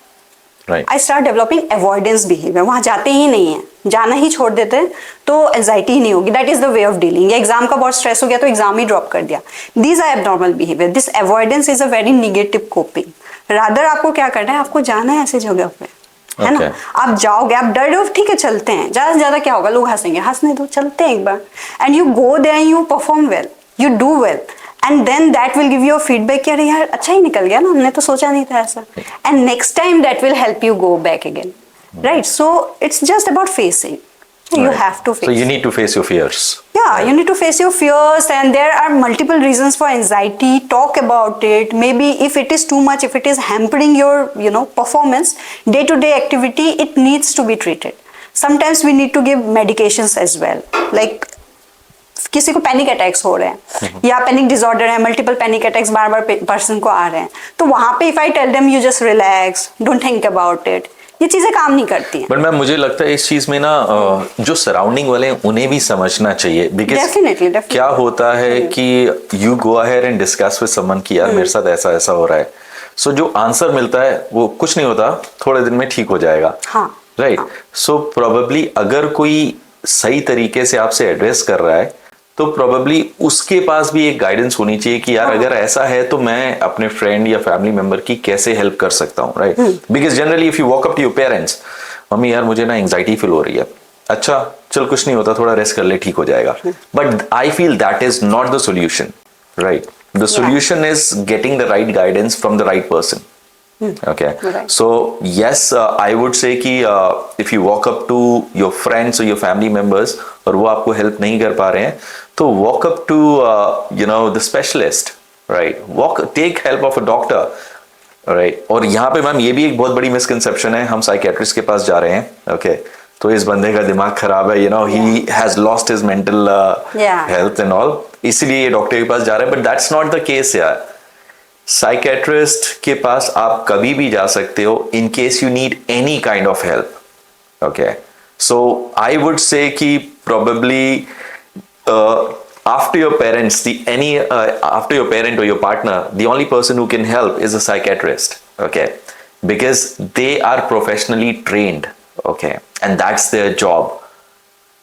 I start developing avoidance behaviour. वहां जाते ही नहीं है, जाना ही छोड़ देते हैं, तो एंजाइटी ही नहीं होगी. That is the way of dealing. Exam का बहुत स्ट्रेस हो गया तो एग्जाम ही ड्रॉप कर दिया. These are abnormal behaviour. This avoidance is a very negative coping. Rather आपको क्या करना है, आपको जाना है ऐसी जगह पे है ना? आप जाओगे, आप डर रहे हो, ठीक है चलते हैं, ज्यादा से ज्यादा क्या होगा, लोग हंसेंगे, हंसने दो, चलते हैं एक बार, and you go there and you perform well, you do well, and then that will give you feedback कि अरे यार अच्छा ही निकल गया ना, हमने तो सोचा नहीं था ऐसा, and next time that will help you go back again, right? So it's just about facing. You have to face. So you need to face your fears. Yeah, you need to face your fears, and there are multiple reasons for anxiety. Talk about it. Maybe if it is too much, if it is hampering your, performance, day-to-day activity, it needs to be treated. Sometimes we need to give medications as well. Like किसी को panic attacks हो रहे हैं या panic disorder है, multiple panic attacks बार बार person को आ रहे हैं, तो वहां पे if I tell them you just relax, don't think about it, ये चीजें काम नहीं करती हैं. बट मैम मुझे लगता है इस चीज में ना जो सराउंडिंग वाले हैं उन्हें भी समझना चाहिए, बिकॉज डेफिनेटली क्या होता है कि you go ahead and discuss with someone कि यार मेरे साथ ऐसा ऐसा हो रहा है, सो जो आंसर मिलता है वो कुछ नहीं होता, थोड़े दिन में ठीक हो जाएगा, राइट? सो प्रोबेबली अगर कोई सही तरीके से आपसे एड्रेस कर रहा है तो प्रोबेबली उसके पास भी एक गाइडेंस होनी चाहिए कि यार अगर ऐसा है तो मैं अपने फ्रेंड या फैमिली मेंबर की कैसे हेल्प कर सकता हूँ, right? Because generally if you walk up to your parents, mummy यार मुझे ना एंजाइटी फील हो रही है, अच्छा चल कुछ नहीं होता, थोड़ा रेस्ट कर ले, ठीक हो जाएगा. But I feel that is not the solution, right? The solution is getting the right guidance from the right person. Okay, right. So yes, I would say कि if you walk up to your friends or your family members और वो आपको help नहीं कर पा रहे हैं, तो walk up to the specialist, right? Take help of a doctor, right? और यहाँ पे मैम ये भी एक बहुत बड़ी misconception है, हम psychiatrist के पास जा रहे हैं, okay? तो इस बंदे का दिमाग खराब है, he has lost his mental health and all, इसलिए ये डॉक्टर के पास जा रहे हैं, but that's not the case यार. साइकेट्रिस्ट के पास आप कभी भी जा सकते हो in case you need any kind of help. Okay, so I would say कि probably after your parents, after your parent or your partner, the only person who can help is a psychiatrist. Okay, because they are professionally trained. Okay, and that's their job.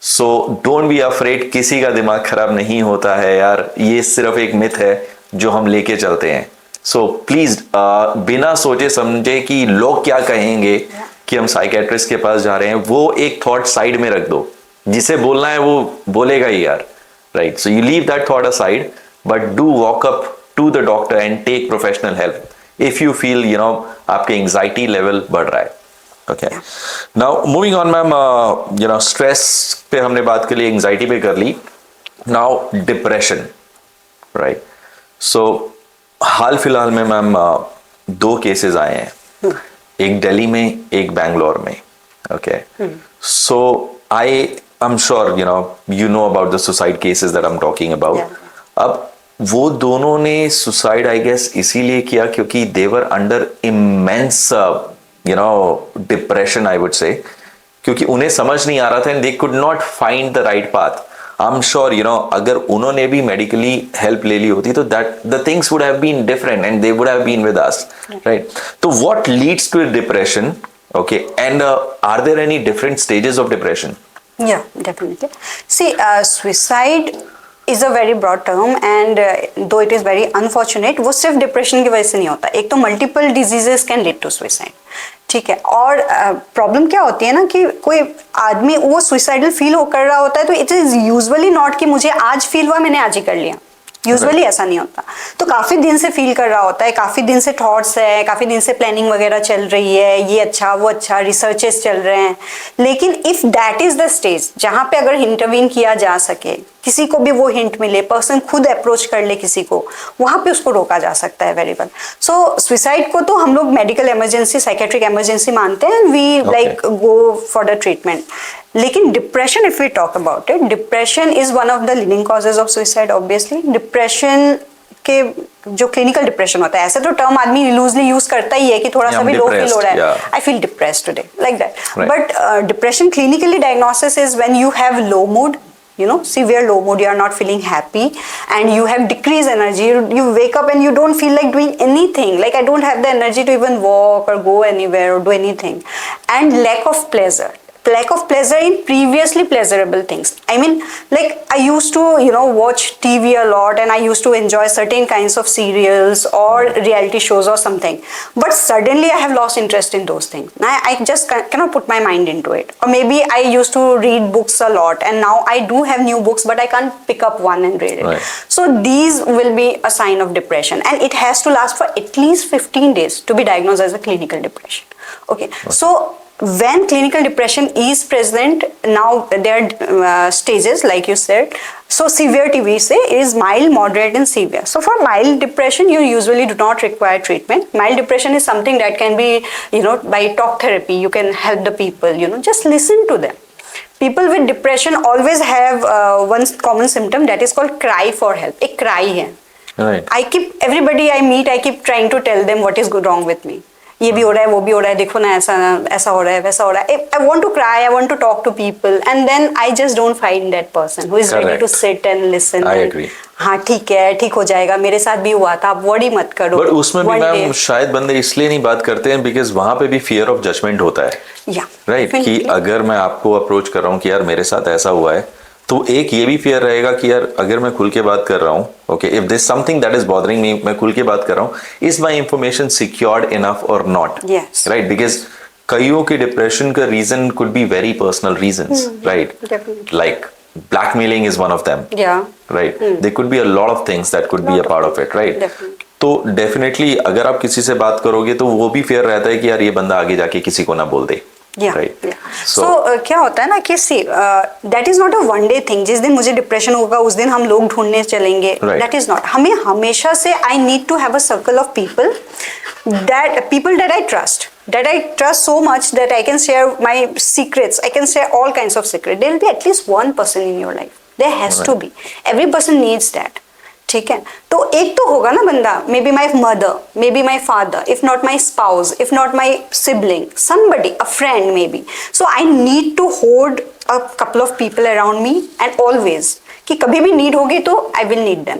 So don't be afraid. किसी का दिमाग खराब नहीं होता है यार, ये सिर्फ एक मिथ है जो हम लेके चलते हैं. सो प्लीज बिना सोचे समझे कि लोग क्या कहेंगे कि हम साइकेट्रिस्ट के पास जा रहे हैं, वो एक थॉट साइड में रख दो. जिसे बोलना है वो बोलेगा ही यार, right? So you leave that thought aside, but do walk up to the doctor and take professional help if you feel आपके एंजाइटी लेवल बढ़ रहा है. Okay, now moving on ma'am, stress पे हमने बात कर ली, एंजाइटी पे कर ली. Now depression, right? सो हाल फिलहाल में मैम 2 केसेस आए हैं, एक दिल्ली में, एक बैंगलोर में. Okay, so I am sure you know about the suicide cases that I'm talking about. अब वो दोनों ने सुसाइड आई गेस इसीलिए किया क्योंकि they were under immense depression, I would say, क्योंकि उन्हें समझ नहीं आ रहा था and they could not find the right path. I'm sure अगर उन्होंने भी मेडिकली हेल्प ले ली होती तो that the things would have been different and they would have been with us, right? So what leads to depression? Okay, and are there any different stages of depression? Yeah, definitely. See, suicide is a very broad term and though it is very unfortunate, वो सिर्फ depression की वजह से नहीं होता. एक तो multiple diseases can lead to suicide, ठीक है? और प्रॉब्लम क्या होती है ना कि कोई आदमी वो सुइसाइडल फील कर रहा होता है तो इट इज यूजुअली नॉट कि मुझे आज फील हुआ मैंने आज ही कर लिया, यूजुअली ऐसा नहीं होता. तो काफी दिन से फील कर रहा होता है, काफी दिन से थॉट्स है, काफी दिन से प्लानिंग वगैरह चल रही है, ये अच्छा वो अच्छा, रिसर्चेस चल रहे हैं. लेकिन if that is the stage जहां पे अगर इंटरवीन किया जा सके, किसी को भी वो हिंट मिले, पर्सन खुद अप्रोच कर ले किसी को, वहां पे उसको रोका जा सकता है वेरी वेल. सो सुसाइड को तो हम लोग मेडिकल इमरजेंसी, साइकेट्रिक इमरजेंसी मानते हैं, we like go for the treatment. लेकिन depression, if we talk about it, depression is one of the leading causes of suicide. Obviously depression के जो क्लिनिकल डिप्रेशन होता है, ऐसे तो टर्म आदमी लूजली यूज करता ही है कि थोड़ा सा भी लो फील हो रहा है, I feel depressed today, like that. But depression clinically diagnosis is when you have low mood, severe low mood, you are not feeling happy and you have decreased energy, you wake up and you don't feel like doing anything, like I don't have the energy to even walk or go anywhere or do anything, and lack of pleasure. lack of pleasure in previously pleasurable things. I mean, like I used to, watch TV a lot, and I used to enjoy certain kinds of serials or reality shows or something. But suddenly I have lost interest in those things. Now I just cannot put my mind into it. Or maybe I used to read books a lot, and now I do have new books, but I can't pick up one and read it. Right. So these will be a sign of depression, and it has to last for at least 15 days to be diagnosed as a clinical depression. Okay. So when clinical depression is present, now there are stages, like you said. So severity, we say, is mild, moderate, and severe. So for mild depression, you usually do not require treatment. Mild depression is something that can be, by talk therapy, you can help the people, just listen to them. People with depression always have one common symptom that is called cry for help. A cry hai. Right. Everybody I meet, I keep trying to tell them what is wrong with me. ये भी हो रहा है, वो भी हो रहा है, देखो ना ऐसा हो रहा है, वैसा हो रहा है. I want to cry, I want to talk to people, and then I just don't find that person who is ready to sit and listen. I agree. हाँ ठीक है, ठीक हो जाएगा, मेरे साथ भी हुआ था, आप वरी मत करो. बट उसमें भी मैम शायद बंदे इसलिए नहीं बात करते हैं बिकॉज वहां पे भी फियर ऑफ जजमेंट होता है. राइट, कि अगर मैं आपको अप्रोच कर रहा हूँ कि यार मेरे साथ ऐसा हुआ है, तो एक ये भी फियर रहेगा कि यार अगर मैं खुल के बात कर रहा हूँ, okay, if this something that is bothering me, मैं खुल के बात कर रहा हूँ, is my information secured enough और नॉट. राइट, बिकॉज कईयों के डिप्रेशन का reason could be very personal reasons, right, like blackmailing is one of them. Right. There could be a lot of things that could be a part of it, right? तो definitely अगर आप किसी से बात करोगे तो वो भी फेयर रहता है कि यार ये बंदा आगे जाके किसी को ना बोल दे. So क्या होता है ना कि that is not a one day thing. जिस दिन मुझे डिप्रेशन होगा उस दिन हम लोग ढूंढने चलेंगे. That is not. हमें हमेशा से I need to have a circle of people that I trust. That I trust so much that I can share my secrets. I can share all kinds of secrets. There will be at least one person in your life. There has to be. Every person needs that. ठीक है, तो एक तो होगा ना बंदा, maybe my mother, maybe my father, if not my spouse, if not my sibling, somebody, a friend maybe. So I need to hold a couple of people around me and always, कि कभी भी need होगी तो I will need them,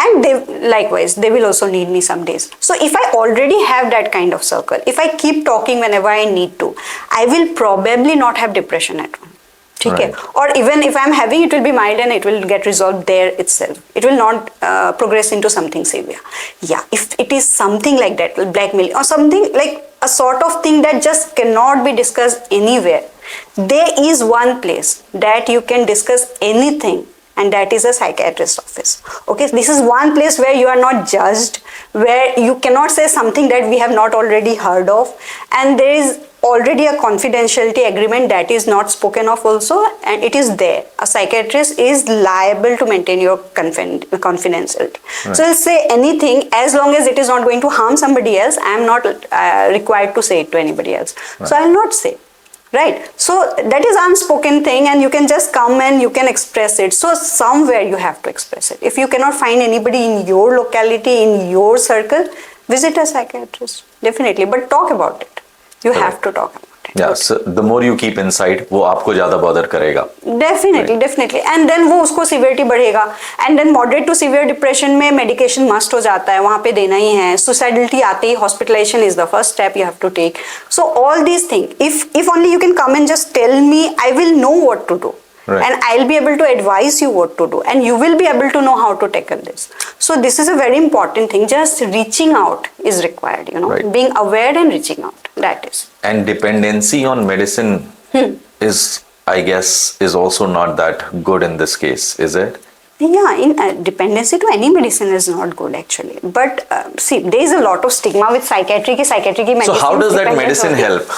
and they likewise they will also need me some days. So if I already have that kind of circle, if I keep talking whenever I need to, I will probably not have depression at home. ठीक है, और even if I am having, it will be mild and it will get resolve there itself. It will not progress into something severe. या if it is something like that, blackmailing और something like a sort of thing that just cannot be discussed anywhere, there is one place that you can discuss anything, and that is a psychiatrist office. Okay, this is one place where you are not judged, where you cannot say something that we have not already heard of, and there is already a confidentiality agreement that is not spoken of also, and it is there. A psychiatrist is liable to maintain your confidentiality. Right. So he'll say anything as long as it is not going to harm somebody else. I am not required to say it to anybody else. Right. So I will not say. Right, so that is unspoken thing, and you can just come and you can express it. So somewhere you have to express it. If you cannot find anybody in your locality, in your circle, visit a psychiatrist, definitely, but talk about it. You have to talk about it. Yeah, so the more you keep inside, वो आपको ज़्यादा bother करेगा. Definitely. And then वो उसको severity बढ़ेगा. And then moderate to severe depression में medication must हो जाता है, वहाँ पे देना ही है. Suicidality आते ही hospitalization is the first step you have to take. So all these things, if only you can come and just tell me, I will know what to do. Right. And I'll be able to advise you what to do, and you will be able to know how to tackle this. So this is a very important thing. Just reaching out is required, Right. Being aware and reaching out, that is. And dependency on medicine is, I guess, is also not that good in this case, is it? Yeah, dependency to any medicine is not good actually. But see, there is a lot of stigma with psychiatry की medicine. So how does that medicine help?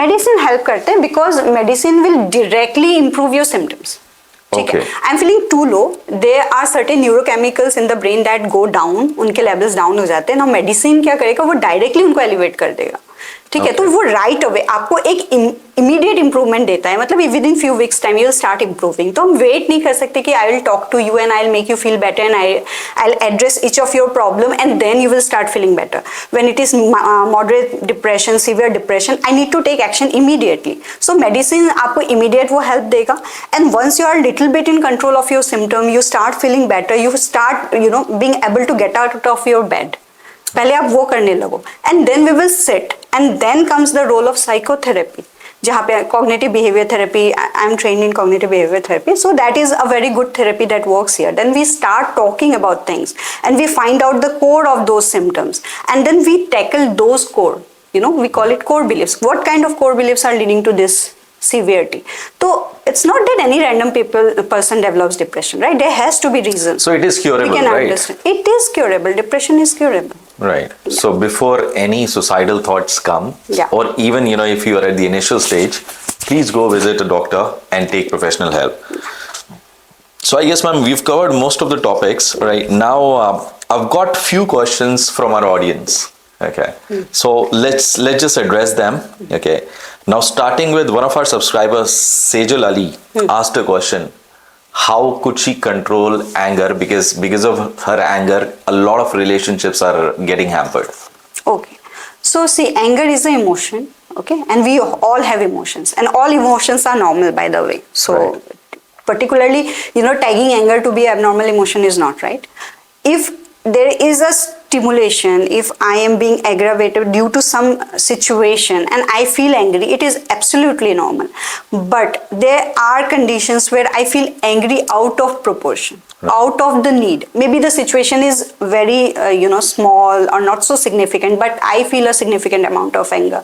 Medicine help करते हैं because medicine will directly improve your symptoms. Okay. I'm feeling too low. There are certain neurochemicals in the brain that go down. उनके levels down हो जाते हैं. Now medicine क्या करेगा? वो directly उनको elevate कर देगा. ठीक है, तो वो राइट अवे आपको एक इमीडिएट इंप्रूवमेंट देता है. मतलब with in few weeks time you will start improving. तो हम वेट नहीं कर सकते कि I will talk to you and I will make you feel better and I will address each of your problem and then you will start feeling better. When it is moderate depression, severe depression, I need to take action immediately. So medicine आपको immediate वो help देगा. And once you are little bit in control of your symptom, you start feeling better, you start being able to get out of your bed. पहले आप वो करने लगो, and then we will sit, and then comes the role of psychotherapy. जहाँ पे cognitive behavior therapy, I'm trained in cognitive behavior therapy, so that is a very good therapy that works here. Then we start talking about things and we find out the core of those symptoms, and then we tackle those core, we call it core beliefs. What kind of core beliefs are leading to this severity? So it's not that any random person develops depression, right? There has to be reasons. So it is curable, right? Understand. It is curable. Depression is curable. Right. Yeah. So before any suicidal thoughts come, or even, if you are at the initial stage, please go visit a doctor and take professional help. So I guess, ma'am, we've covered most of the topics. Right now, I've got few questions from our audience. Okay. So let's just address them. Okay. Now, starting with one of our subscribers, Sejal Ali, asked a question. How could she control anger? Because of her anger, a lot of relationships are getting hampered. Okay. So see, anger is an emotion. Okay. And we all have emotions. And all emotions are normal, by the way. So particularly, tagging anger to be abnormal emotion is not right. If there is a stimulation, if I am being aggravated due to some situation and I feel angry, it is absolutely normal. But there are conditions where I feel angry out of proportion, out of the need. Maybe the situation is very, small or not so significant, but I feel a significant amount of anger.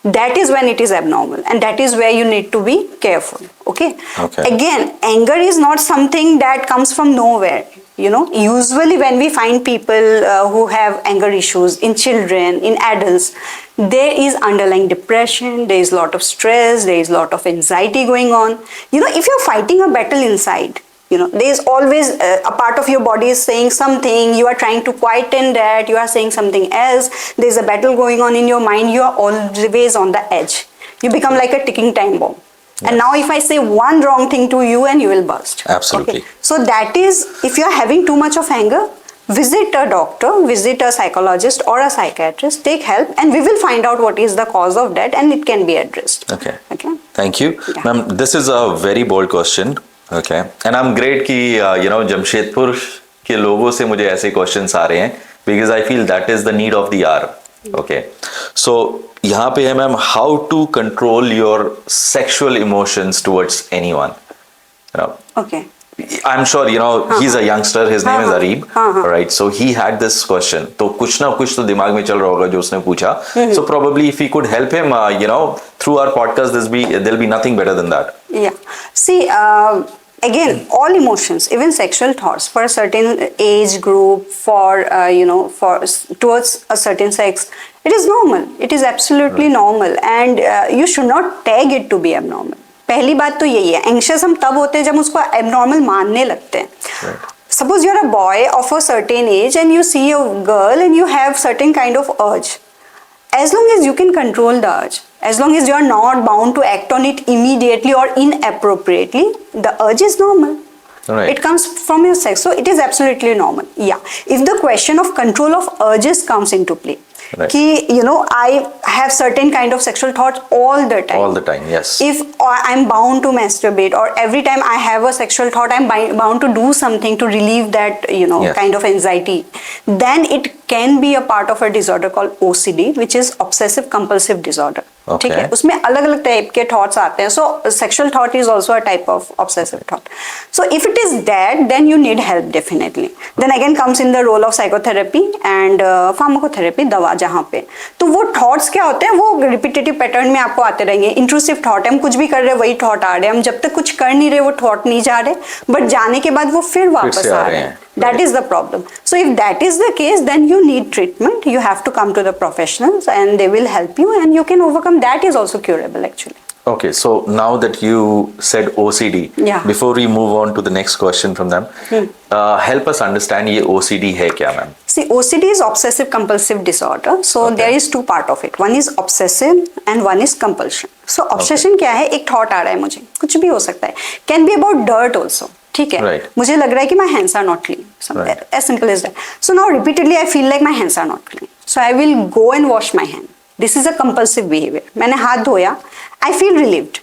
That is when it is abnormal, and that is where you need to be careful. Okay. Again, anger is not something that comes from nowhere. Usually when we find people who have anger issues in children, in adults, there is underlying depression, there is a lot of stress, there is a lot of anxiety going on. If you're fighting a battle inside, there is always a part of your body is saying something, you are trying to quieten that, you are saying something else, there's a battle going on in your mind, you are always on the edge. You become like a ticking time bomb. And now if I say one wrong thing to you and you will burst. Absolutely. Okay. So that is, if you are having too much of anger, visit a doctor, visit a psychologist or a psychiatrist, take help, and we will find out what is the cause of that and it can be addressed. Okay. Thank you. Yeah. Ma'am, this is a very bold question. Okay. And I'm great कि, जमशेदपुर के लोगों से मुझे ऐसे questions आ रहे हैं, because I feel that is the need of the hour. Okay. So, यहाँ पे है ma'am, how to control your sexual emotions towards anyone. Okay. I'm sure, he's a youngster, his name is Areeb, right? So he had this question. तो कुछ ना कुछ तो दिमाग में चल रहा होगा जो उसने पूछा. So probably if we could help him, through our podcast, there'll be nothing better than that. Yeah. See, again, all emotions, even sexual thoughts, for a certain age group, for towards a certain sex, it is normal. It is absolutely normal, and you should not tag it to be abnormal. पहली बात तो यही है, anxious हम तब होते हैं जब उसको एबनॉर्मल मानने लगते हैं. Suppose you're a boy of a certain age and you see a girl and you have certain kind of urge. As long as you can control the urge, as long as you are not bound to act on it immediately or inappropriately, the urge is normal. Right. It comes from your sex, so it is absolutely normal. Yeah. If the question of control of urges comes into play, कि I have certain kind of sexual thoughts all the time. All the time, yes. If I'm bound to masturbate, or every time I have a sexual thought, I'm bound to do something to relieve that kind of anxiety, then it can be a part of a disorder called OCD, which is obsessive compulsive disorder. ठीक है, उसमें अलग अलग type के thoughts आते हैं. So sexual thought is also a type of obsessive thought. So if it is that, then you need help definitely. Then again comes in the role of psychotherapy and pharmacotherapy, दवा जहाँ पे. तो वो thoughts क्या होते हैं, वो repetitive pattern में आपको आते रहेंगे. इंट्रूसिव थॉट है, हम कुछ भी कर रहे हैं वही थॉट आ रहे हैं, हम जब तक कुछ कर नहीं रहे वो थॉट नहीं जा रहे, बट जाने के बाद वो फिर वापस आ रहे हैं. That is the problem. So if that is the case, then you need treatment. You have to come to the professionals and they will help you and you can overcome. That is also curable actually. Okay, so now that you said OCD, before we move on to the next question from them, help us understand ये OCD है क्या ma'am? See, OCD is obsessive compulsive disorder. So there is two part of it. One is obsessive and one is compulsion. So obsession क्या है, एक thought आ रहा है मुझे, कुछ भी हो सकता है. Can be about dirt also. ठीक है, मुझे लग रहा है कि my hands are not clean. As simple as that. So now repeatedly I feel like my hands are not clean. So I will go and wash my hand. This is a compulsive behavior. मैंने हाथ धोया, I feel relieved.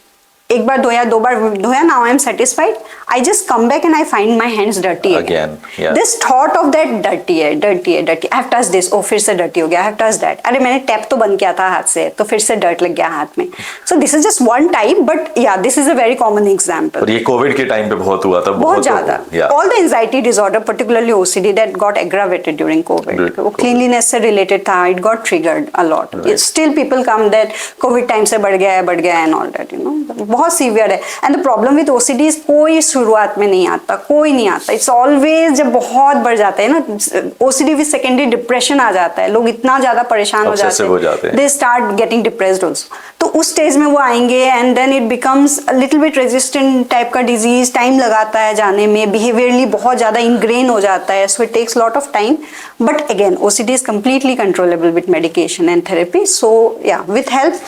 एक बार धोया, 2 बार धोया, now I am satisfied. I just come back and I find my hands dirty again. Yeah. This thought of that dirty है. I have touched this. Oh, फिर से dirty हो गया. I have touched that. अरे मैंने tap तो बंद किया था हाथ से, तो फिर से dirt लग गया हाथ में. So this is just one type, but yeah, this is a very common example. और ये कोविड के टाइम पे बहुत हुआ था. बहुत ज़्यादा. All the anxiety disorder, particularly OCD, that got aggravated during COVID. वो cleanliness से related था. It got triggered a lot. Right. Still people come that COVID time से बढ़ गया and all that, you know. बहुत सीवियर है. And the problem with OCD कोई शुरुआत में नहीं आता, कोई नहीं आता. इट्स ऑलवेज जब बहुत बढ़ जाता है ना, ओसीडी विद सेकेंडरी डिप्रेशन आ जाता है, लोग इतना ज्यादा परेशान हो जाते हैं, they start getting depressed also. तो उस स्टेज में वो आएंगे and then it becomes a little bit resistant type का डिजीज. टाइम लगाता है जाने में, बिहेवियरली बहुत ज्यादा इनग्रेन हो जाता है, so it takes lot of time. But again OCD is completely controllable with medication and therapy. So या विथ हेल्प,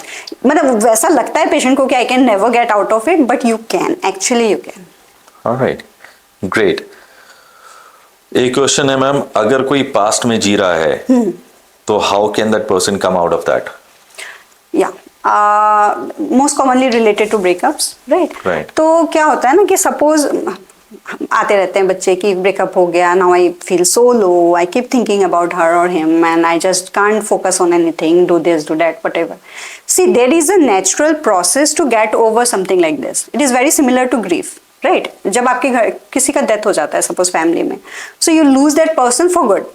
मतलब वैसा लगता है पेशेंट को कि I can never get out of it, but you can, actually you can. All right, great. एक question है ma'am, अगर कोई पास्ट में जी रहा है तो how can that person come out of that? या most commonly related to breakups, right. तो क्या होता है ना कि सपोज आते रहते हैं बच्चे की ब्रेकअप हो गया, now I feel so low, I keep thinking about her और him and I just can't focus on anything, do this do that whatever. See there is a natural process to get over something like this. It is very similar to grief, right. जब आपके घर किसी का death हो जाता है suppose family में, so you lose that person for good,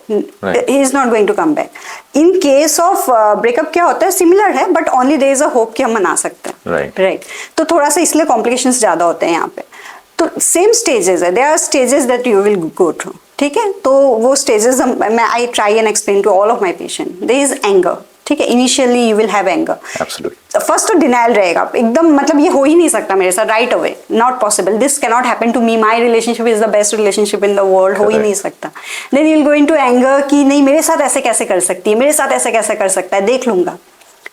he is not going to come back. In case of breakup क्या होता है, सिमिलर है but only there is a hope कि हम मना सकते हैं, राइट. तो थोड़ा सा इसलिए कॉम्प्लिकेशंस ज्यादा होते हैं यहाँ पे. तो सेम स्टेजेस है, there are stages that you will go through, ठीक है. तो वो स्टेजेस मैं I try and explain to all of my patient. There is anger, ठीक है. Initially you will have anger, absolutely. First तो डिनायल रहेगा एकदम, मतलब ये हो ही नहीं सकता मेरे साथ, right away, not possible, this can not happen to me, my relationship is the best relationship in the world, हो ही नहीं सकता. Then you will go into anger कि नहीं मेरे साथ ऐसे कैसे कर सकती है, मेरे साथ ऐसे कैसे कर सकता है, देख लूंगा,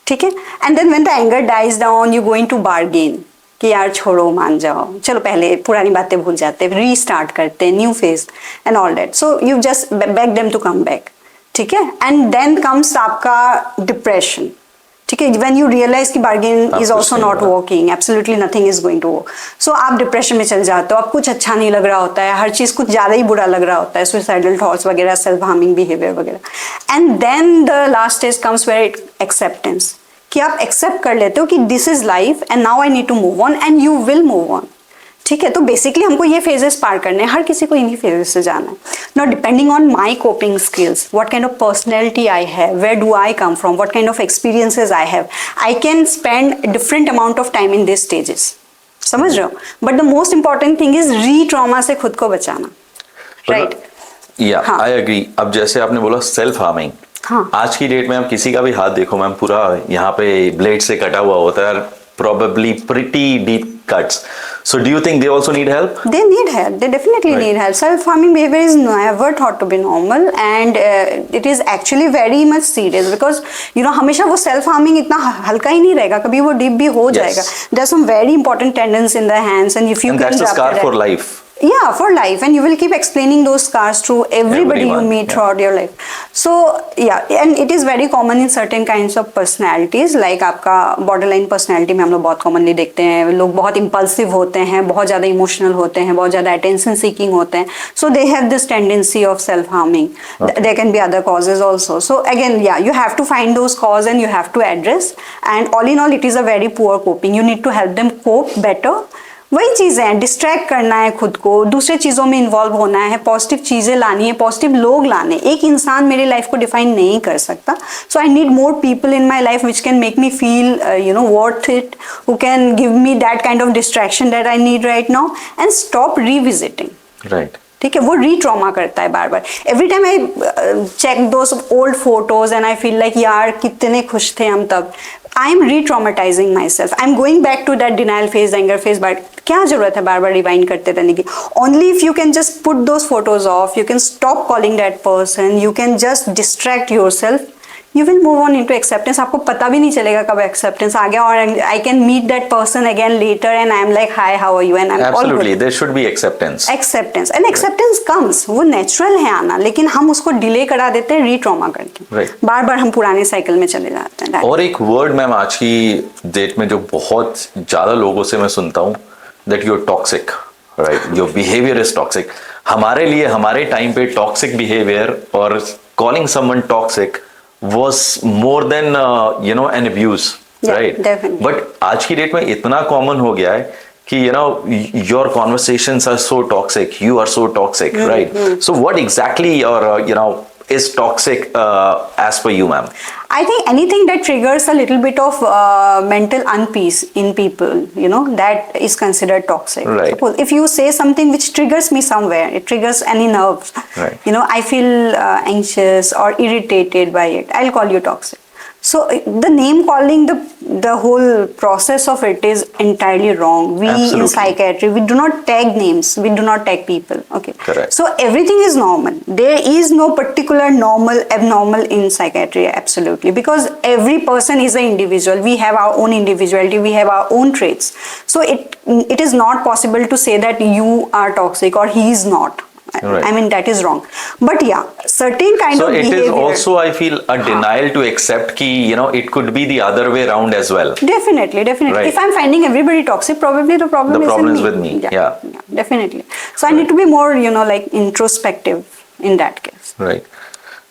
ठीक है. And then when the anger dies down, you going to bargain कि यार छोड़ो, मान जाओ, चलो पहले पुरानी बातें भूल जाते हैं, रीस्टार्ट करते हैं, new phase and all that. So you just beg them to come back, ठीक है. एंड देन कम्स आपका डिप्रेशन, ठीक है. व्हेन यू रियलाइज कि bargain is also not working, absolutely nothing is going to work, so आप depression में चल जाते हो. अब कुछ अच्छा नहीं लग रहा होता है, हर चीज कुछ ज्यादा ही बुरा लग रहा होता है, सुसाइडल थॉट्स वगैरह, सेल्फ हार्मिंग बिहेवियर वगैरह. And then the last stage comes where it acceptance, कि आप एक्सेप्ट कर लेते हो कि this is life and now I need to move on and you will move on, ठीक है. तो बेसिकली हमको ये फेजेस पार करने हैं, हर किसी को इन्हीं फेजेस से जाना है. Now depending on my coping skills, what kind of personality I have, where do I come from, what kind of experiences I have, I can spend different amount of time in this stages, समझ रहे हो. But the most important thing is re trauma से खुद को बचाना, right. या I agree. अब जैसे आपने बोला सेल्फ हार्मिंग, हाँ. आज की डेट में आप किसी का भी हाथ देखो मैम, पूरा यहाँ पे ब्लेड से कटा हुआ होता है, probably pretty deep cuts. So do you think they also need help? They need help. They definitely need help. Self-harming behavior is never thought to be normal, and it is actually very much serious because you know हमेशा वो self-harming इतना हल्का ही नहीं रहेगा, कभी वो deep भी हो जाएगा. There are some very important tendons in the hands, and if you and can that's a scar for life. Yeah, for life, and you will keep explaining those scars to everybody you meet throughout your life. So yeah, and it is very common in certain kinds of personalities, like आपका borderline personality में हम लोग बहुत commonly देखते हैं, लोग बहुत impulsive होते हैं, बहुत ज़्यादा emotional होते हैं, बहुत ज़्यादा attention seeking होते हैं, so they have this tendency of self-harming. There can be other causes also. So again, yeah, you have to find those causes and you have to address, and all in all it is a very poor coping. You need to help them cope better. वही चीज़ें हैं, distract करना है खुद को, दूसरे चीज़ों में इन्वॉल्व होना है, पॉजिटिव चीज़ें लानी है, पॉजिटिव लोग लाने. एक इंसान मेरी लाइफ को डिफाइन नहीं कर सकता. So I need more people in my life which can make me feel you know worth it, who can give me that kind of distraction that I need right now, and stop revisiting, right. ठीक है. वो retrauma करता है बार बार. Every time I check those old photos and I feel like यार कितने खुश थे हम तब. I am re-traumatizing myself. I am going back to that denial phase, anger phase. But क्या जरूरत है बार बार रिवाइंड करते रहने की? Only if you can just put those photos off, you can stop calling that person, you can just distract yourself. you will move on into acceptance. आपको पता भी नहीं चलेगा कब acceptance आ गया, और I can meet that person again later and I'm like, hi, how are you, and I'm all Absolutely, good. there should be acceptance. Acceptance and acceptance comes, वो natural है आना, लेकिन हम उसको delay करा देते हैं re-trauma करके. Right. बार बार हम पुराने cycle में चले जाते हैं. और एक word मैम आज की डेट में जो बहुत ज़्यादा लोगों से मैं सुनता हूँ, that you're toxic, right? Your behavior is toxic. हमारे लिए हमारे टाइम पे toxic behavior और calling someone toxic was more than an abuse, Yeah, right? definitely. But आज की डेट में इतना common हो गया है कि your conversations are so toxic, you are so toxic, right? So what exactly is toxic as per you, ma'am? I think anything that triggers a little bit of mental unpeace in people, that is considered toxic. Right. Suppose if you say something which triggers me somewhere, it triggers any nerves. Right. I feel anxious or irritated by it, I'll call you toxic. So the name calling, the whole process of it is entirely wrong. We Absolutely. in psychiatry, we do not tag names, we do not tag people. Okay. Correct. So everything is normal. There is no particular normal, abnormal in psychiatry, absolutely. Because every person is an individual. We have our own individuality, we have our own traits. So it is not possible to say that you are toxic or he is not. Right. I mean, that is wrong. But yeah, certain kind So of it behavior. is also, I feel, a denial to accept ki, it could be the other way around as well. Definitely. Right. If I'm finding everybody toxic, probably the problem is is with me. Yeah. Definitely. So I need to be more, like introspective in that case. Right.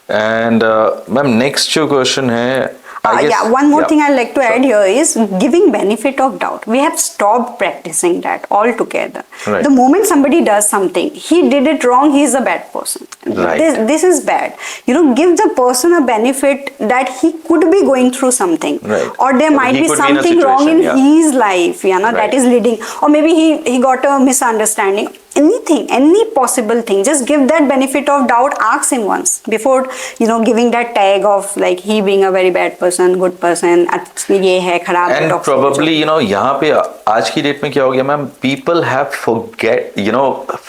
And ma'am, next your question hai, I guess, one more thing I'd like to add here is giving benefit of doubt. We have stopped practicing that altogether. Right. The moment somebody does something, he did it wrong, he's a bad person. Right. This is bad. Give the person a benefit that he could be going through something. Right. Or there might he be could be in a something wrong in situation, his life, that Right. is leading. Or maybe he got a misunderstanding. Anything, any possible thing, just give that benefit of doubt, ask him once before giving that tag of like he being a very bad person, good person, ये है खराब है, and toxic. probably यहाँ पे आज की date में क्या हो गया मैम, people have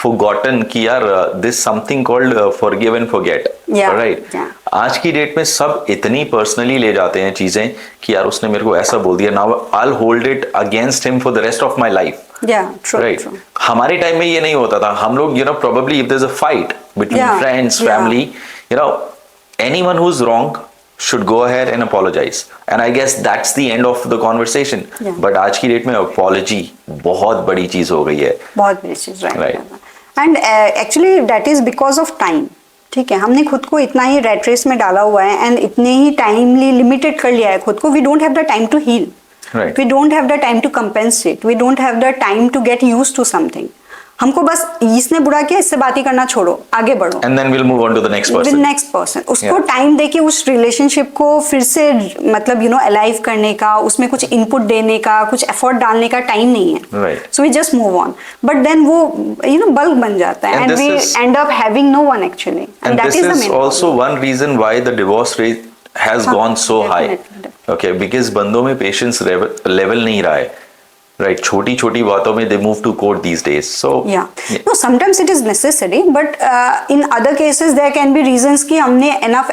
forgotten कि यार this something called forgive and forget. Yeah, right. yeah. आज की डेट में सब इतनी पर्सनली ले जाते हैं चीजें कि यार उसने मेरे को ऐसा बोल दिया, now I'll hold it against him for the rest of my life. Yeah, true, right. true. हमारे टाइम में ये नहीं होता था. हम लोग probably if there's a fight between Yeah, friends, yeah. family, anyone who's wrong should go ahead and apologize. And I guess that's the end of the conversation. Yeah. But आज की डेट में apology बहुत बड़ी चीज हो गई है. बहुत बड़ी चीज, right. Right. And actually that is because of time. ठीक है, हमने खुद को इतना ही रेट रेस में डाला हुआ है एंड इतने ही टाइमली लिमिटेड कर लिया है खुद को. We don't have the time to heal. Right. We don't have the time to compensate. We don't have the time to get used to something. हमको बस इसने बुरा किया, इससे बात ही करना छोड़ो, आगे बढ़ो. And then we'll move on to the next person. With next person. उसको टाइम देके उस रिलेशनशिप को फिर से मतलब अलाइव करने का, उसमें कुछ इनपुट देने का, कुछ एफर्ट डालने का टाइम नहीं है. Right. So we just move on. But then वो बल्क बन जाता है and we end up having no one actually. And that this is the is main also problem. one reason why the divorce rate has gone so high. Definitely. Okay, because बंदों में patience level नहीं रहा है. Right, छोटी छोटी बातों में they move to court these days. So no, sometimes it is necessary, but in other cases there can be reasons कि हमने enough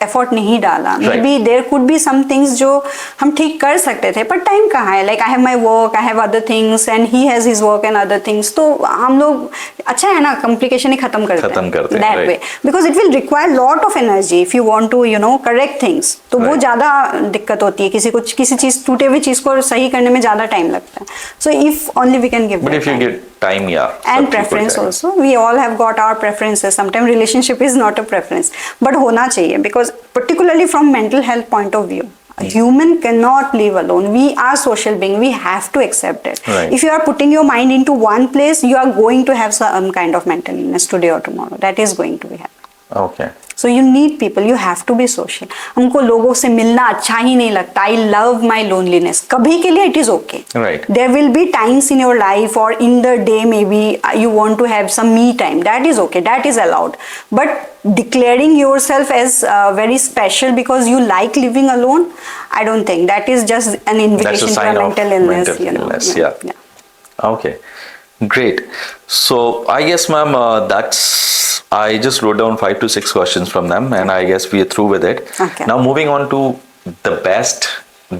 effort नहीं डाला. Right. Maybe there could be some things जो हम ठीक कर सकते थे, पर time कहाँ है? Like I have my work, I have other things, and he has his work and other things. तो हम लोग अच्छा है ना, complication ही खत्म करते हैं. That right. way, because it will require lot of energy if you want to correct things. तो वो Right. ज़्यादा दिक्कत होती है. किसी चीज टूटे हुए चीज को सही करने में ज़्यादा टाइम लगता है. So if only we can give. But if you time. get time, yeah. And सब ठीक हो preference जाएगा. also. We all have got our preferences. Sometimes relationship is not a preference, but होना चाहिए because particularly from mental health point of view, a human cannot live alone. We are social being. We have to accept it. Right. If you are putting your mind into one place, you are going to have some kind of mental illness today or tomorrow. That is going to be happening. Okay. So you need people. You have to be social. हमको लोगों से मिलना अच्छा ही नहीं लगता. I love my loneliness. कभी के लिए it is okay. Right. There will be times in your life or in the day maybe you want to have some me time. That is okay. That is allowed. But declaring yourself as very special because you like living alone, I don't think that is just an invitation That's a to sign a of mental illness. mental illness. Yeah. Okay. Great. So I guess, ma'am, that's I just wrote down 5 to 6 questions from them, and I guess we are through with it. Okay. Now moving on to the best,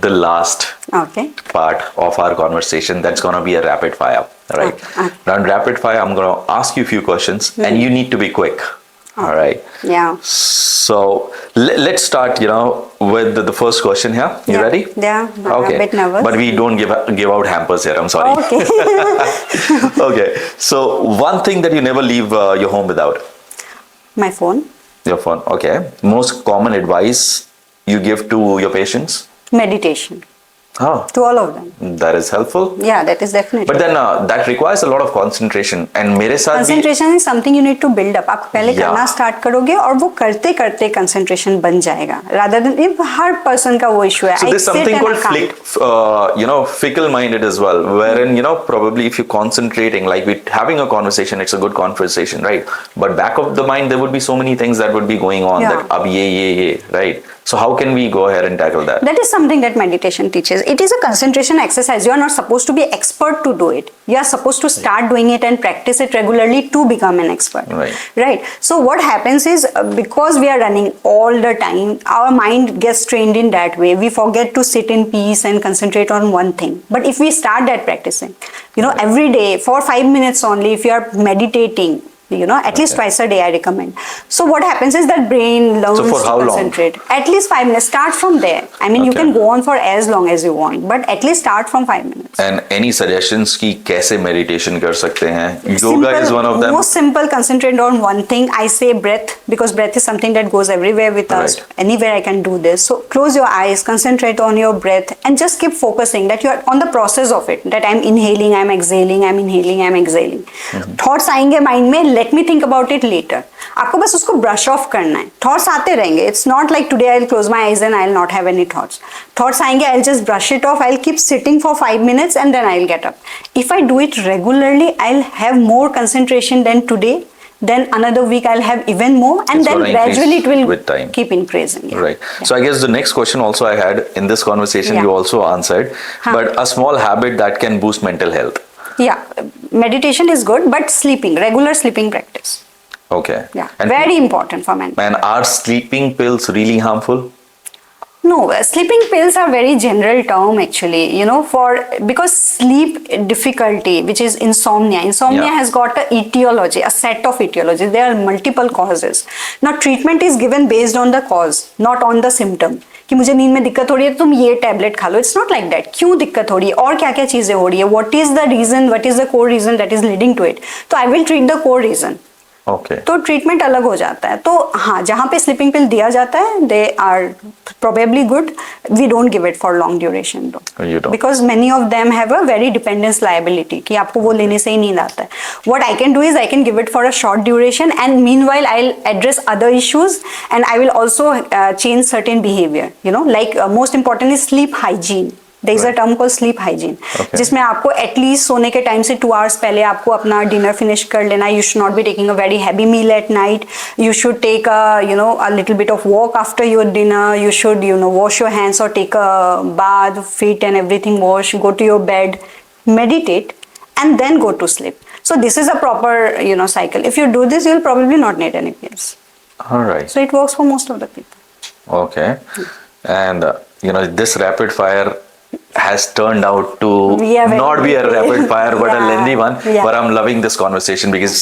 the last Okay. part of our conversation. That's going to be a rapid fire, right? Okay. Now in rapid fire, I'm going to ask you a few questions, and you need to be quick. All right. Yeah. So let's start, with the first question here. You ready? Yeah. I'm Okay. a bit nervous. But we don't give out hampers here. I'm sorry. Okay. Okay. So one thing that you never leave your home without. My phone. Your phone. Okay. Most common advice you give to your patients? Meditation. Oh, To all of them. that is helpful. Yeah, that is definitely. But then that requires a lot of concentration. And मेरे साथ भी concentration is something you need to build up. आप पहले Yeah. करना start करोगे और वो करते करते कंसंट्रेशन बन जाएगा. रादर देन हर पर्सन का वो इशू है. So there's something called fickle-minded as well, wherein probably if you're concentrating, like we're having a conversation, it's a good conversation, right? But back of the mind, there would be so many things that would be going on. Yeah. That ab ye, right? So how can we go ahead and tackle that? That is something that meditation teaches. It is a concentration exercise. You are not supposed to be expert to do it. You are supposed to start doing it and practice it regularly to become an expert. Right. Right. So what happens is because we are running all the time, our mind gets trained in that way. We forget to sit in peace and concentrate on one thing. But if we start that practicing, every day for 5 minutes only, if you are meditating, at least twice a day I recommend. So what happens is that brain learns So for to how long? concentrate. At least 5 minutes. Start from there. I mean, you Okay. can go on for as long as you want, but at least start from 5 minutes. And any suggestions कि कैसे meditation कर सकते हैं? Yoga is one of them. Most simple, concentrate on one thing. I say breath, because breath is something that goes everywhere with us. Right. Anywhere I can do this. So close your eyes, concentrate on your breath, and just keep focusing that you are on the process of it. That I'm inhaling, I'm exhaling, I'm inhaling, I'm exhaling. Thoughts आएंगे mind में. Let me think about it later. आपको बस उसको brush off करना है. Thoughts आते रहेंगे. It's not like today I'll close my eyes and I'll not have any thoughts. Thoughts आएंगे, I'll just brush it off. I'll keep sitting for 5 minutes and then I'll get up. If I do it regularly, I'll have more concentration than today. Then another week I'll have even more, and It's then gonna increase gradually it will with time. keep increasing. Yeah. Right. So I guess the next question also I had in this conversation, Yeah. you also answered, Huh. but a small habit that can boost mental health. Yeah, meditation is good, but sleeping, regular sleeping practice. Okay. Yeah, And, very important for men. and are sleeping pills really harmful? No, sleeping pills are very general term actually, because sleep difficulty, which is insomnia. Insomnia Yeah. has got a etiology, a set of etiologies. There are multiple causes. Now treatment is given based on the cause, not on the symptom. कि मुझे नींद में दिक्कत हो रही है तो तुम ये टैबलेट खा लो. It's not like that. क्यों दिक्कत हो रही है और क्या क्या चीजें हो रही है, what is the reason, what is the core reason that is leading to it. तो I will treat the core reason. Okay. तो ट्रीटमेंट अलग हो जाता है. तो हाँ, जहाँ पे स्लीपिंग पिल दिया जाता है, they are probably good. We don't give it for long duration though, You don't. Because many of them have a very dependence liability कि आपको वो लेने से ही नींद आता है. What I can do is I can give it for a short duration, and meanwhile I will address other issues, and I will also change certain behaviour. Like most important is sleep hygiene. There is a term called sleep hygiene, Okay. जिसमें आपको at least सोने के time से 2 hours पहले आपको अपना dinner finish कर लेना. You should not be taking a very heavy meal at night. You should take a little bit of walk after your dinner. You should wash your hands or take a bath, feet and everything wash, go to your bed, meditate, and then go to sleep. So this is a proper cycle. If you do this, you'll probably not need any pills. All right. So it works for most of the people. Okay. And, this rapid fire has turned out to Yeah, very not be a good. rapid fire but a Yeah, lengthy one. yeah. But I'm loving this conversation because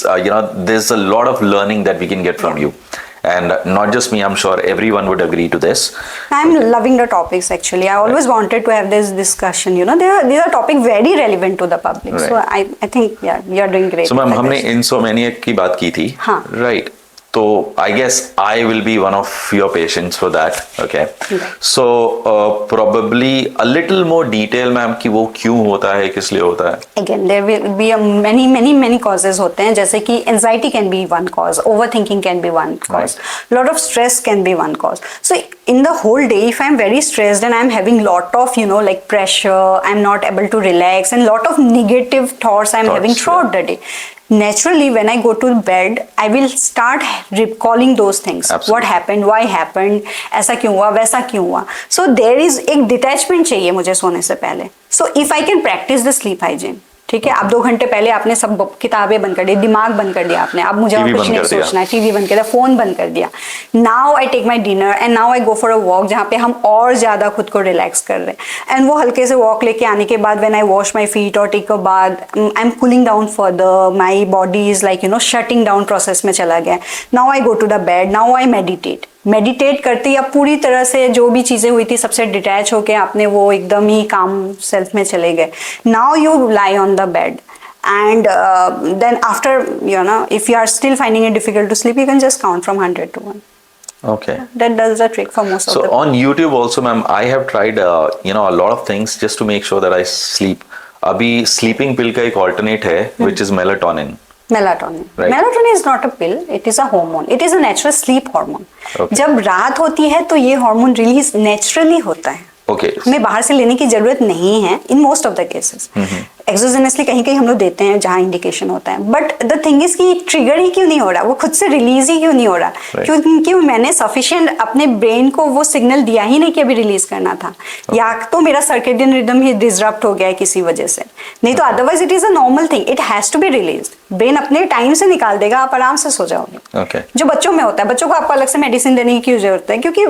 there's a lot of learning that we can get from you, and not just me, I'm sure everyone would agree to this. I'm loving the topics actually. I always wanted to have this discussion. These are topics very relevant to the public. Right. So I think you're doing great. So ma'am, with हमने this. insomnia की बात की थी. हाँ. Right. So I guess I will be one of your patients for that. Okay. Right. So probably a little more detail ma'am कि वो क्यों होता है, किस लिए होता है. Again, there will be many causes होते हैं. जैसे कि anxiety can be one cause, overthinking can be one cause, lot of stress can be one cause. So in the whole day, if I'm very stressed and I'm having lot of like pressure, I'm not able to relax, and lot of negative thoughts I'm having throughout the day. Naturally, when I go to bed, I will start recalling those things. Absolutely. What happened, why happened, ऐसा क्यों हुआ, वैसा क्यों हुआ. So there is एक detachment चाहिए मुझे सोने से पहले. So if I can practice the sleep hygiene, ठीक है, अब 2 घंटे पहले आपने सब किताबें बंद कर दी, दिमाग बंद कर दिया आपने, अब मुझे और कुछ नहीं सोचना है, टीवी बंद कर दिया, फोन बंद कर दिया. Now I take my dinner and now I go for a walk, जहाँ पे हम और ज्यादा खुद को रिलैक्स कर रहे हैं. एंड वो हल्के से वॉक लेके आने के बाद when I wash my feet और take a bath, I am cooling down further, my body is like shutting down process में चला गया. Now I go to the bed, now I meditate करते ही अब पूरी तरह से जो भी चीजें हुई थी सबसे डिटैच होके आपने वो एकदम ही काम सेल्फ में चले गए. Now you lie on the bed and then after, if you are still finding it difficult to sleep, you can just count from 100 to 1. Okay, that does the trick for most of the people. So on YouTube also, ma'am, I have tried a lot of things just to make sure that I sleep. Abhi sleeping pill ka ek alternate hai, which is melatonin. Right. Melatonin is not a pill, it is a hormone. It is a natural sleep hormone. Okay. जब रात होती है तो ये hormone release naturally होता है. Okay. हमें बाहर से लेने की जरूरत नहीं है in most of the cases. एक्सोजेनसली कहीं कहीं हम लोग देते हैं जहाँ इंडिकेशन होता है, बट द थिंग इज कि ट्रिगर ही क्यों नहीं हो रहा, वो खुद से रिलीज ही क्यों नहीं हो रहा, क्योंकि मैंने सफिशिएंट अपने ब्रेन को वो सिग्नल दिया ही नहीं कि अभी रिलीज करना था, या तो मेरा सर्केडियन रिदम ही डिसरप्ट हो गया है किसी वजह से, नहीं तो otherwise it is a normal thing, it has to be release. Brain अपने टाइम से निकाल देगा, आप आराम से सो जाओगे. जो बच्चों में होता है, बच्चों को आपको अलग से मेडिसिन देने की क्यों जरूरत है, क्योंकि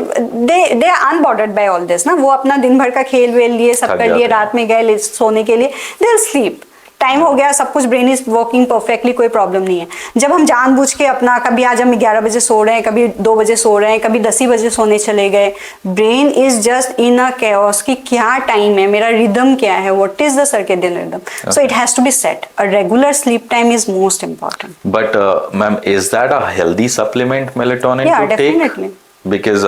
they are unbothered by all this ना, वो अपना दिन भर का खेल वेल लिए सब कर लिए, रात में गए सोने के लिए, दे विल स्लीप, टाइम हो गया, सब कुछ, ब्रेन इज वर्किंग परफेक्टली, कोई प्रॉब्लम नहीं है. जब हम जानबूझ के अपना कभी आज हम 11 बजे सो रहे हैं, कभी 2 बजे सो रहे हैं, कभी 10 ही बजे सोने चले गए, brain is just in a chaos कि क्या टाइम है, मेरा रिदम क्या है, what is the circadian rhythm. So it has to be set. A regular sleep time is most important. But ma'am, is that a healthy supplement, melatonin, yeah, to definitely. take? Because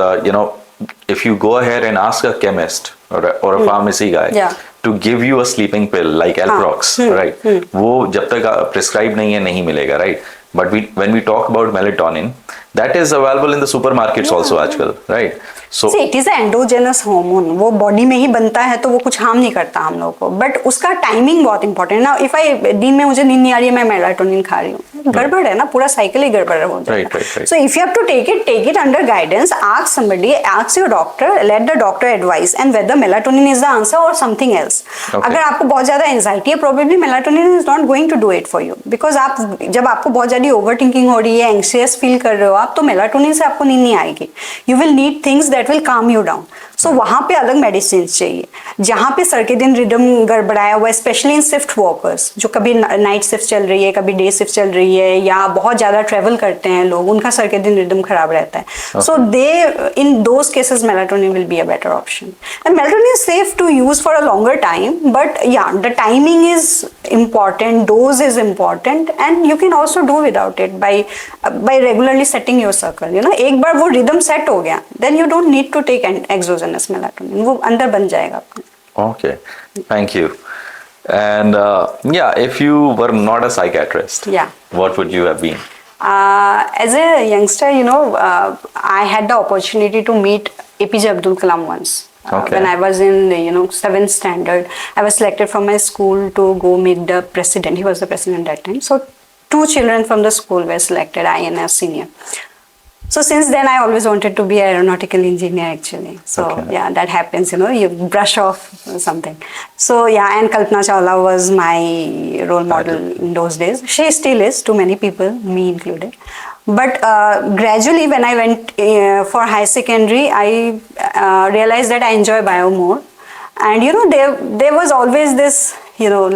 if you go ahead and ask a chemist or a pharmacy guy, yeah, to give you a sleeping pill like Alprox, right? वो जब तक prescribed नहीं है नहीं मिलेगा, right? But when we talk about melatonin, that is available in the supermarkets also आजकल, right? So it is an endogenous hormone. वो body में ही बनता है तो वो कुछ हार्म नहीं करता हम लोग को, बट उसका टाइमिंग बहुत इंपॉर्टेंट है ना. इफ आई दिन में मुझे नींद नहीं आ रही है, मैं मेलाटोनिन खा रही हूँ, गड़बड़ है ना, पूरा साइकिल ही गड़बड़ हो जाता है. So if you have to take it under guidance, ask somebody, ask your doctor, let the doctor advise and whether melatonin is the answer or something else. अगर आपको बहुत ज्यादा एंजाइटी है, probably melatonin is not going to do it for you, because आप जब आपको बहुत ज्यादा ओवर थिंकिंग हो रही है, एंग्शियस फील कर रहे हो आप, तो मेलाटोनिन से आपको नींद नहीं आएगी. You will need things that will काम यू डाउन. सो वहां पे अलग मेडिसिन चाहिए. जहां पे सर्केडियन रिदम गड़बड़ाया हुआ है, स्पेशली इन शिफ्ट वर्कर्स, जो कभी नाइट शिफ्ट चल रही है, कभी डे शिफ्ट चल रही है, या बहुत ज्यादा ट्रेवल करते हैं लोग, उनका सर्केडियन रिदम खराब रहता है. So they in those cases melatonin will be a better option. And melatonin is safe to use for a longer time, but या the timing is important, dose is important, and you can also do without it by regularly setting your circle. एक बार वो rhythm set हो गया, then you don't need to take exogenous melatonin. वो अंदर बन जाएगा अपने. Okay, thank you. And if you were not a psychiatrist, what would you have been? As a youngster, I had the opportunity to meet APJ Abdul Kalam once. Okay. When I was in 7th standard, I was selected from my school to go meet the president. He was the president at that time. So 2 children from the school were selected, I and a senior. So since then I always wanted to be an aeronautical engineer actually. So yeah, that happens, you brush off something. So yeah, and Kalpana Chawla was my role model in those days. She still is to many people, me included. But gradually when I went for high secondary, I realized that I enjoy bio more. And there was always this,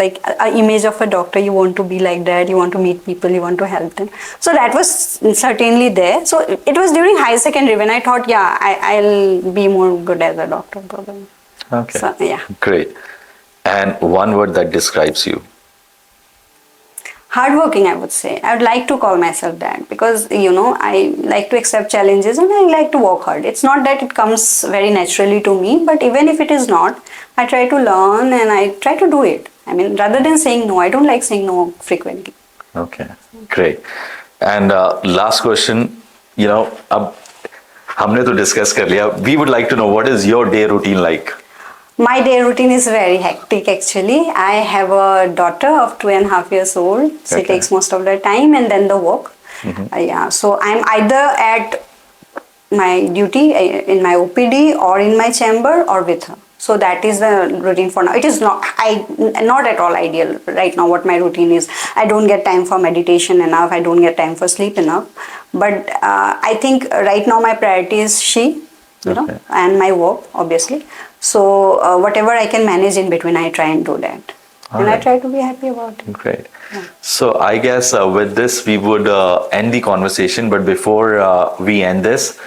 like an image of a doctor. You want to be like that, you want to meet people, you want to help them. So that was certainly there. So it was during high secondary when I thought, I'll be more good as a doctor probably. Okay. So, yeah. Great. And one word that describes you? Hardworking, I would say. I would like to call myself that because, I like to accept challenges and I like to work hard. It's not that it comes very naturally to me, but even if it is not, I try to learn and I try to do it. I mean, rather than saying no, I don't like saying no frequently. Okay, great. And last question, अब हमने तो discuss कर लिया. We would like to know, what is your day routine like? My day routine is very hectic actually. I have a daughter of 2.5 years old. She takes most of the time and then the work. So I'm either at my duty in my OPD or in my chamber or with her. So that is the routine for now. It is not at all ideal right now what my routine is. I don't get time for meditation enough. I don't get time for sleep enough. But I think right now my priority is she, you know, and my work, obviously. So whatever I can manage in between, I try and do that. And I try to be happy about it. Great. Yeah. So I guess with this, we would end the conversation. But before we end this,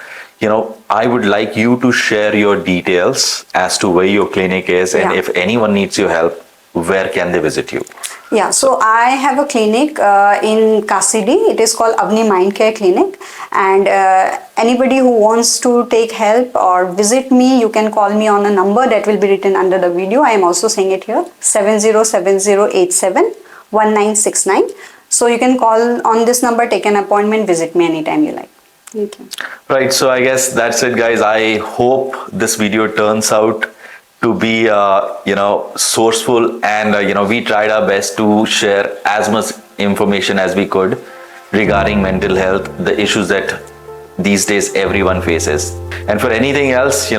you know, I would like you to share your details as to where your clinic is, and if anyone needs your help, where can they visit you? Yeah, so I have a clinic in Kasidi. It is called Avni Mind Care Clinic, and anybody who wants to take help or visit me, you can call me on a number that will be written under the video. I am also saying it here, 7070871969. So you can call on this number, take an appointment, visit me anytime you like. Thank you. Right, so I guess that's it, guys. I hope this video turns out to be, sourceful, and, we tried our best to share as much information as we could regarding mental health, the issues that these days everyone faces. And for anything else,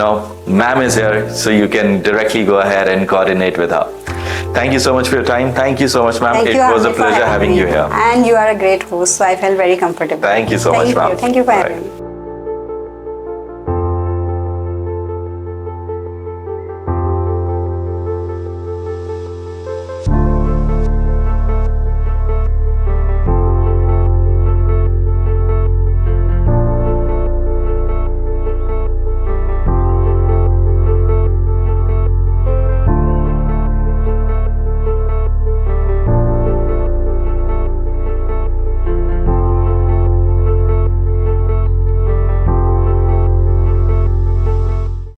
ma'am is here, so you can directly go ahead and coordinate with her. Thank you so much for your time. Thank you so much, ma'am. It was a pleasure having you here. And you are a great host, so I felt very comfortable. Thank you so much, ma'am. Thank you for having me.